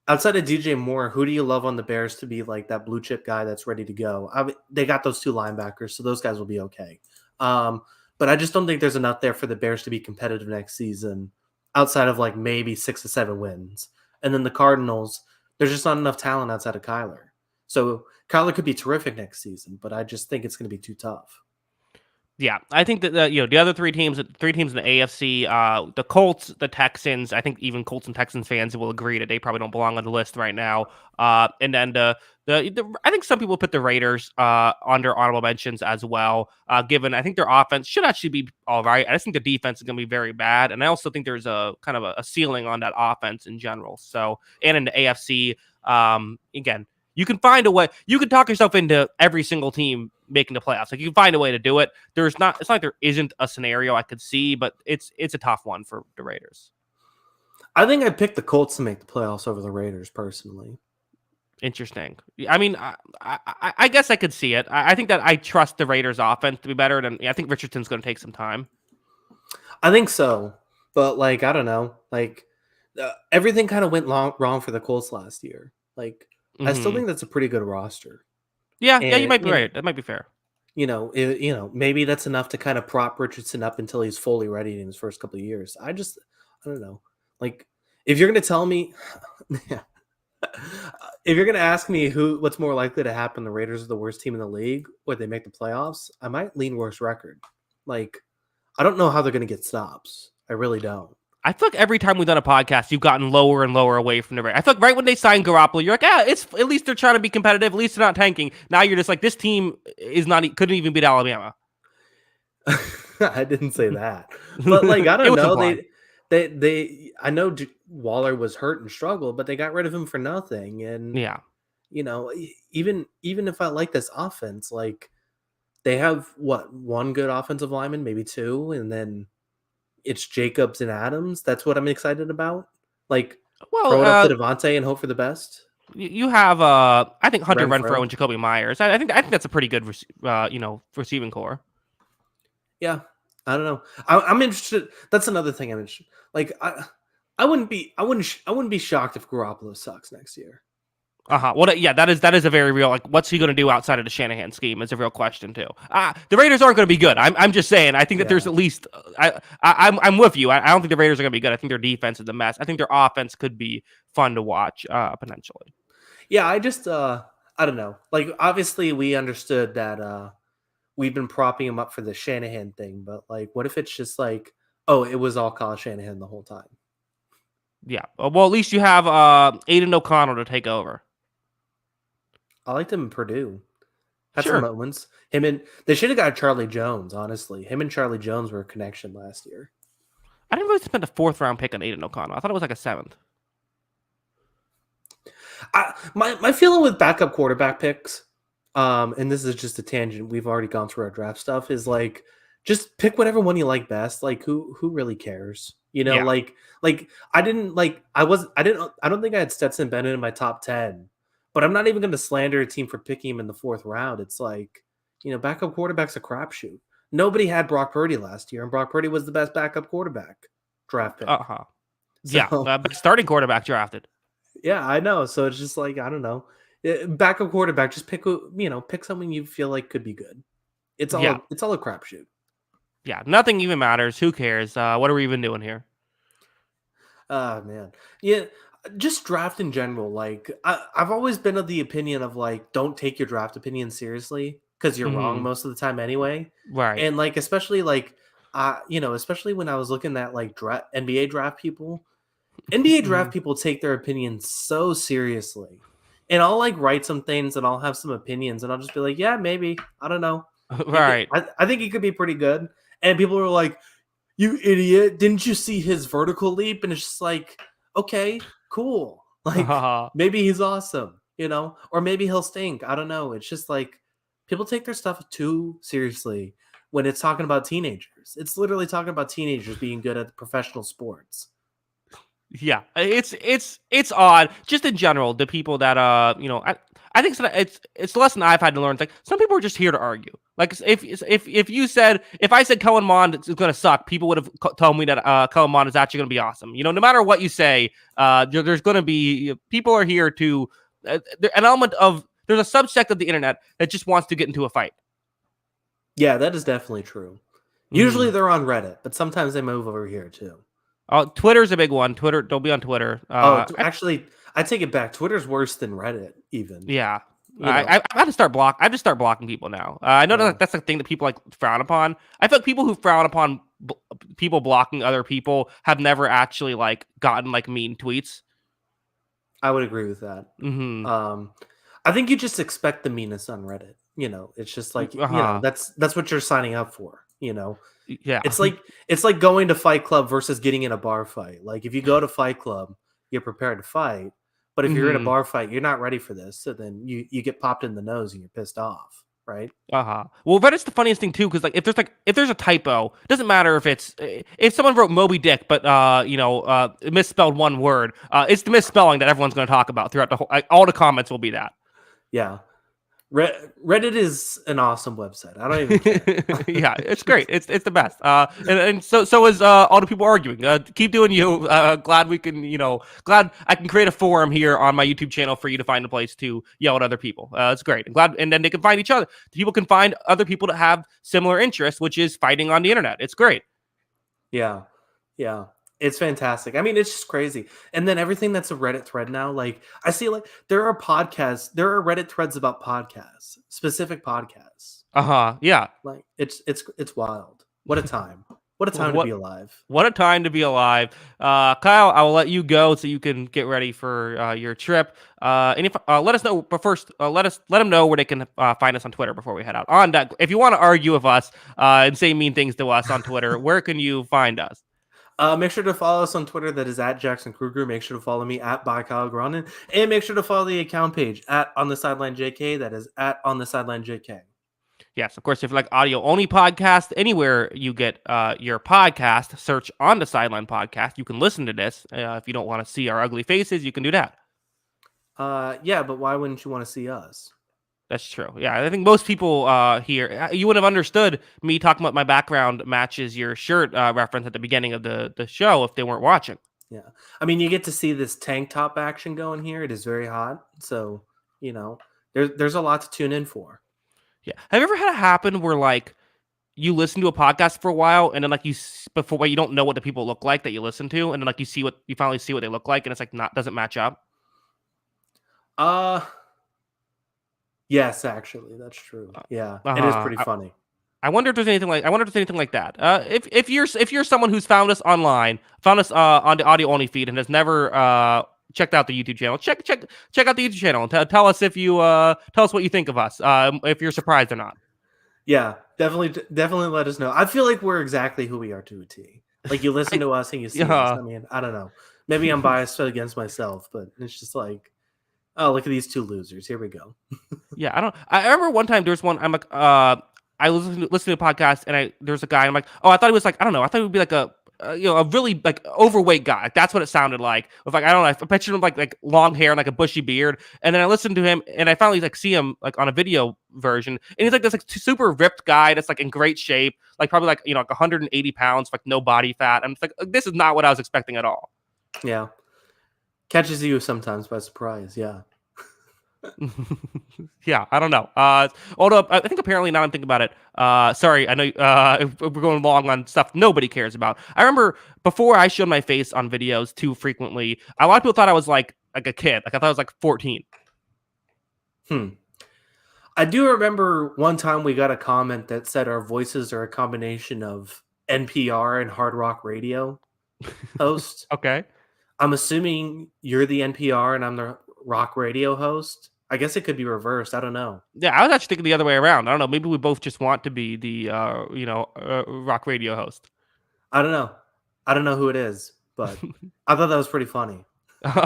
Speaker 2: outside of DJ Moore, who do you love on the Bears to be like that blue chip guy that's ready to go? They got those 2 linebackers, so those guys will be okay. But I just don't think there's enough there for the Bears to be competitive next season, outside of like maybe 6 to 7 wins. And then the Cardinals, there's just not enough talent outside of Kyler. So Kyler could be terrific next season, but I just think it's going to be too tough.
Speaker 1: Yeah, I think that the other 3 teams in the AFC, the Colts, the Texans. I think even Colts and Texans fans will agree that they probably don't belong on the list right now. And then I think some people put the Raiders under honorable mentions as well. Given I think their offense should actually be all right. I just think the defense is going to be very bad, and I also think there's a kind of a ceiling on that offense in general. So, and in the AFC, again, you can find a way. You can talk yourself into every single team making the playoffs. Like you can find a way to do it. It's not like there isn't a scenario I could see, but it's a tough one for the Raiders.
Speaker 2: I think I picked the Colts to make the playoffs over the Raiders personally.
Speaker 1: Interesting. I mean, I guess I could see it. I think that I trust the Raiders offense to be better than I think Richardson's going to take some time.
Speaker 2: I think so, but like, I don't know, like everything kind of went wrong for the Colts last year. Like, I still think that's a pretty good roster.
Speaker 1: Yeah, you might be right. That might be fair.
Speaker 2: Maybe that's enough to kind of prop Richardson up until he's fully ready in his first couple of years. I don't know. Like, if you're going to tell me, if you're going to ask me what's more likely to happen, the Raiders are the worst team in the league, or they make the playoffs, I might lean worst record. Like, I don't know how they're going to get stops. I really don't.
Speaker 1: I feel like every time we've done a podcast, you've gotten lower and lower away from the Raiders. I feel like right when they signed Garoppolo, you're like, it's at least they're trying to be competitive. At least they're not tanking. Now you're just like, this team is not couldn't even beat Alabama.
Speaker 2: I didn't say that, but like I
Speaker 1: It
Speaker 2: don't
Speaker 1: was
Speaker 2: know.
Speaker 1: implied.
Speaker 2: I know Waller was hurt and struggled, but they got rid of him for nothing. And
Speaker 1: Yeah.
Speaker 2: even if I like this offense, like they have one good offensive lineman, maybe two, and then it's Jacobs and Adams. That's what I'm excited about. Like
Speaker 1: Well,
Speaker 2: throw it up to Devontae and hope for the best.
Speaker 1: you have I think Hunter Renfrow
Speaker 2: Renfro.
Speaker 1: and Jacoby Myers. I think that's a pretty good receiving core.
Speaker 2: Yeah, I don't know. I'm interested. That's another thing I'm interested. Like I wouldn't be shocked if Garoppolo sucks next year.
Speaker 1: Well, that is a very real, like, what's he going to do outside of the Shanahan scheme is a real question too. The Raiders aren't going to be good. I'm just saying. I think that there's at least I'm with you. I don't think the Raiders are going to be good. I think their defense is a mess. I think their offense could be fun to watch potentially.
Speaker 2: Yeah, I just I don't know. Like obviously we understood that we've been propping him up for the Shanahan thing, but like what if it's just like, oh, it was all Kyle Shanahan the whole time?
Speaker 1: Yeah. Well, at least you have Aiden O'Connell to take over.
Speaker 2: I liked him in Purdue. Had
Speaker 1: Sure.
Speaker 2: some moments. They should have got Charlie Jones, honestly. Him and Charlie Jones were a connection last year.
Speaker 1: I didn't really spend a 4th round pick on Aiden O'Connell. I thought it was like a 7th.
Speaker 2: My feeling with backup quarterback picks, and this is just a tangent. We've already gone through our draft stuff. Is like just pick whatever one you like best. Like who really cares?
Speaker 1: Yeah.
Speaker 2: Like I don't think I had Stetson Bennett in my top 10, but I'm not even going to slander a team for picking him in the 4th round. It's like backup quarterback's a crapshoot. Nobody had Brock Purdy last year, and Brock Purdy was the best backup quarterback draft pick.
Speaker 1: Starting quarterback drafted.
Speaker 2: Yeah, I know. So it's just like I don't know. Backup quarterback, just pick someone you feel like could be good. It's all a crapshoot.
Speaker 1: Yeah, nothing even matters. Who cares? What are we even doing here?
Speaker 2: Oh man, yeah. Just draft in general. Like I've always been of the opinion of like don't take your draft opinion seriously because you're wrong most of the time anyway.
Speaker 1: Right.
Speaker 2: And like especially like especially when I was looking at like NBA draft people. NBA draft people take their opinions so seriously. And I'll like write some things and I'll have some opinions and I'll just be like, yeah, maybe. I don't know.
Speaker 1: Right.
Speaker 2: I think he could be pretty good. And people are like, you idiot. Didn't you see his vertical leap? And it's just like, okay, cool. Like maybe he's awesome, or maybe he'll stink. I don't know. It's just like people take their stuff too seriously when it's talking about teenagers. It's literally talking about teenagers being good at professional sports.
Speaker 1: Yeah, it's odd. Just in general, the people that I think it's the lesson I've had to learn. It's like some people are just here to argue. Like if I said Kellen Mond is going to suck, people would have told me that Kellen Mond is actually going to be awesome. No matter what you say, there's going to be people are here to an element of there's a subsect of the internet that just wants to get into a fight.
Speaker 2: Yeah, that is definitely true. Usually they're on Reddit, but sometimes they move over here too.
Speaker 1: Twitter's a big one. Twitter, don't be on Twitter.
Speaker 2: Actually, I take it back. Twitter's worse than Reddit, even.
Speaker 1: Yeah, I got to start block. I just start blocking people now. I know that's the thing that people like frown upon. I feel like people who frown upon people blocking other people have never actually like gotten like mean tweets.
Speaker 2: I would agree with that. I think you just expect the meanness on Reddit. It's just like that's what you're signing up for.
Speaker 1: Yeah,
Speaker 2: it's like going to Fight Club versus getting in a bar fight. Like if you go to Fight Club, you're prepared to fight, but if you're in a bar fight, you're not ready for this. So then you get popped in the nose and you're pissed off, right?
Speaker 1: Well, Reddit's the funniest thing too, because like if there's a typo, it doesn't matter if someone wrote Moby Dick, but misspelled one word. It's the misspelling that everyone's going to talk about throughout the whole. All the comments will be that.
Speaker 2: Yeah. Reddit is an awesome website. I don't even care.
Speaker 1: Yeah, it's great. It's the best. And so is all the people arguing. Keep doing you. Glad we can, glad I can create a forum here on my YouTube channel for you to find a place to yell at other people. It's great. I'm glad, and then they can find each other. People can find other people that have similar interests, which is fighting on the internet. It's great.
Speaker 2: Yeah. It's fantastic. I mean, it's just crazy. And then everything that's a Reddit thread now, like I see like there are Reddit threads about podcasts, specific podcasts.
Speaker 1: Yeah.
Speaker 2: Like it's wild. What a time. What a time to
Speaker 1: What
Speaker 2: be alive.
Speaker 1: what a time to be alive. Kyle, I will let you go so you can get ready for your trip. Let us know, but first, let them know where they can find us on Twitter before we head out. On that, if you want to argue with us and say mean things to us on Twitter, where can you find us?
Speaker 2: Make sure to follow us on Twitter. That is at Jackson Kruger. Make sure to follow me at by Kyle Gronin. And make sure to follow the account page at On the Sideline JK. That is at On the Sideline JK.
Speaker 1: Yes, of course, if you like audio only podcast, anywhere you get your podcast, search On the Sideline podcast. You can listen to this. If you don't want to see our ugly faces, you can do that.
Speaker 2: Yeah, but why wouldn't you want to see us?
Speaker 1: That's true. Yeah, I think most people here, you would have understood me talking about my background matches your shirt reference at the beginning of the show if they weren't watching.
Speaker 2: Yeah. I mean, you get to see this tank top action going here. It is very hot. So, there's a lot to tune in for.
Speaker 1: Yeah. Have you ever had it happen where like you listen to a podcast for a while and then like before you don't know what the people look like that you listen to and then like you finally see what they look like and it's like doesn't match up?
Speaker 2: Yes, actually, that's true. Yeah, it is pretty funny.
Speaker 1: I wonder if there's anything like that. If you're someone who's found us online, found us on the audio only feed, and has never checked out the YouTube channel, check out the YouTube channel and tell us what you think of us. If you're surprised or not.
Speaker 2: Yeah, definitely let us know. I feel like we're exactly who we are to a T. Like you listen to us and you see us. I mean, I don't know. Maybe I'm biased against myself, but it's just like, oh, look at these two losers. Here we go.
Speaker 1: Yeah, I remember one time there was one. I'm like, I listened to a podcast and there's a guy. And I'm like, oh, I thought he was like, I don't know. I thought he would be like a really like overweight guy. Like, that's what it sounded like. With like, I don't know. I pictured him like long hair and like a bushy beard. And then I listened to him and I finally like see him like on a video version. And he's like this like super ripped guy that's like in great shape. Like probably like, like 180 pounds, like no body fat. I'm just like, this is not what I was expecting at all.
Speaker 2: Yeah. Catches you sometimes by surprise. Yeah.
Speaker 1: Yeah, I don't know. Although I think apparently now I'm thinking about it. Sorry, I know we're going long on stuff nobody cares about. I remember before I showed my face on videos too frequently, a lot of people thought I was like a kid. Like I thought I was like 14.
Speaker 2: I do remember one time we got a comment that said our voices are a combination of NPR and Hard Rock Radio host.
Speaker 1: Okay.
Speaker 2: I'm assuming you're the NPR and I'm the rock radio host. I guess it could be reversed. I don't know.
Speaker 1: Yeah, I was actually thinking the other way around. I don't know. Maybe we both just want to be the rock radio host.
Speaker 2: I don't know. I don't know who it is, but I thought that was pretty funny.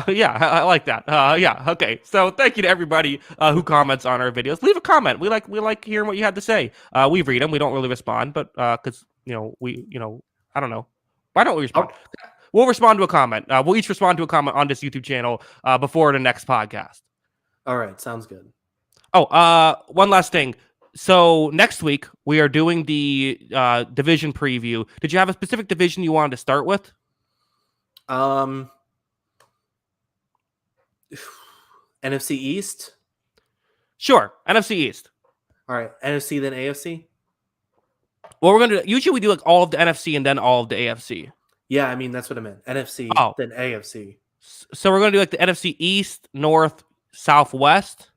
Speaker 1: Yeah, I like that. Yeah, okay. So thank you to everybody who comments on our videos. Leave a comment. We like hearing what you had to say. We read them. We don't really respond, but because I don't know. Why don't we respond? We'll respond to a comment. We'll each respond to a comment on this YouTube channel before the next podcast.
Speaker 2: All right, sounds good.
Speaker 1: Oh, one last thing. So next week we are doing the division preview. Did you have a specific division you wanted to start with?
Speaker 2: NFC East?
Speaker 1: Sure, NFC East.
Speaker 2: All right, NFC then AFC?
Speaker 1: Well, we're going to usually we do like all of the NFC and then all of the AFC.
Speaker 2: Yeah, I mean that's what I meant. NFC then AFC.
Speaker 1: So we're going to do like the NFC East, North, Southwest.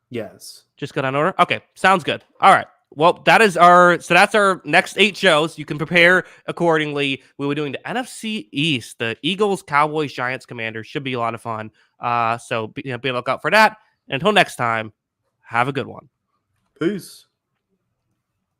Speaker 2: Yes.
Speaker 1: Just go down order. Okay, sounds good. All right. Well, that's our next 8 shows. You can prepare accordingly. We were doing the NFC East, the Eagles, Cowboys, Giants, Commanders. Should be a lot of fun. So be on the lookout for that. And until next time, have a good one.
Speaker 2: Peace.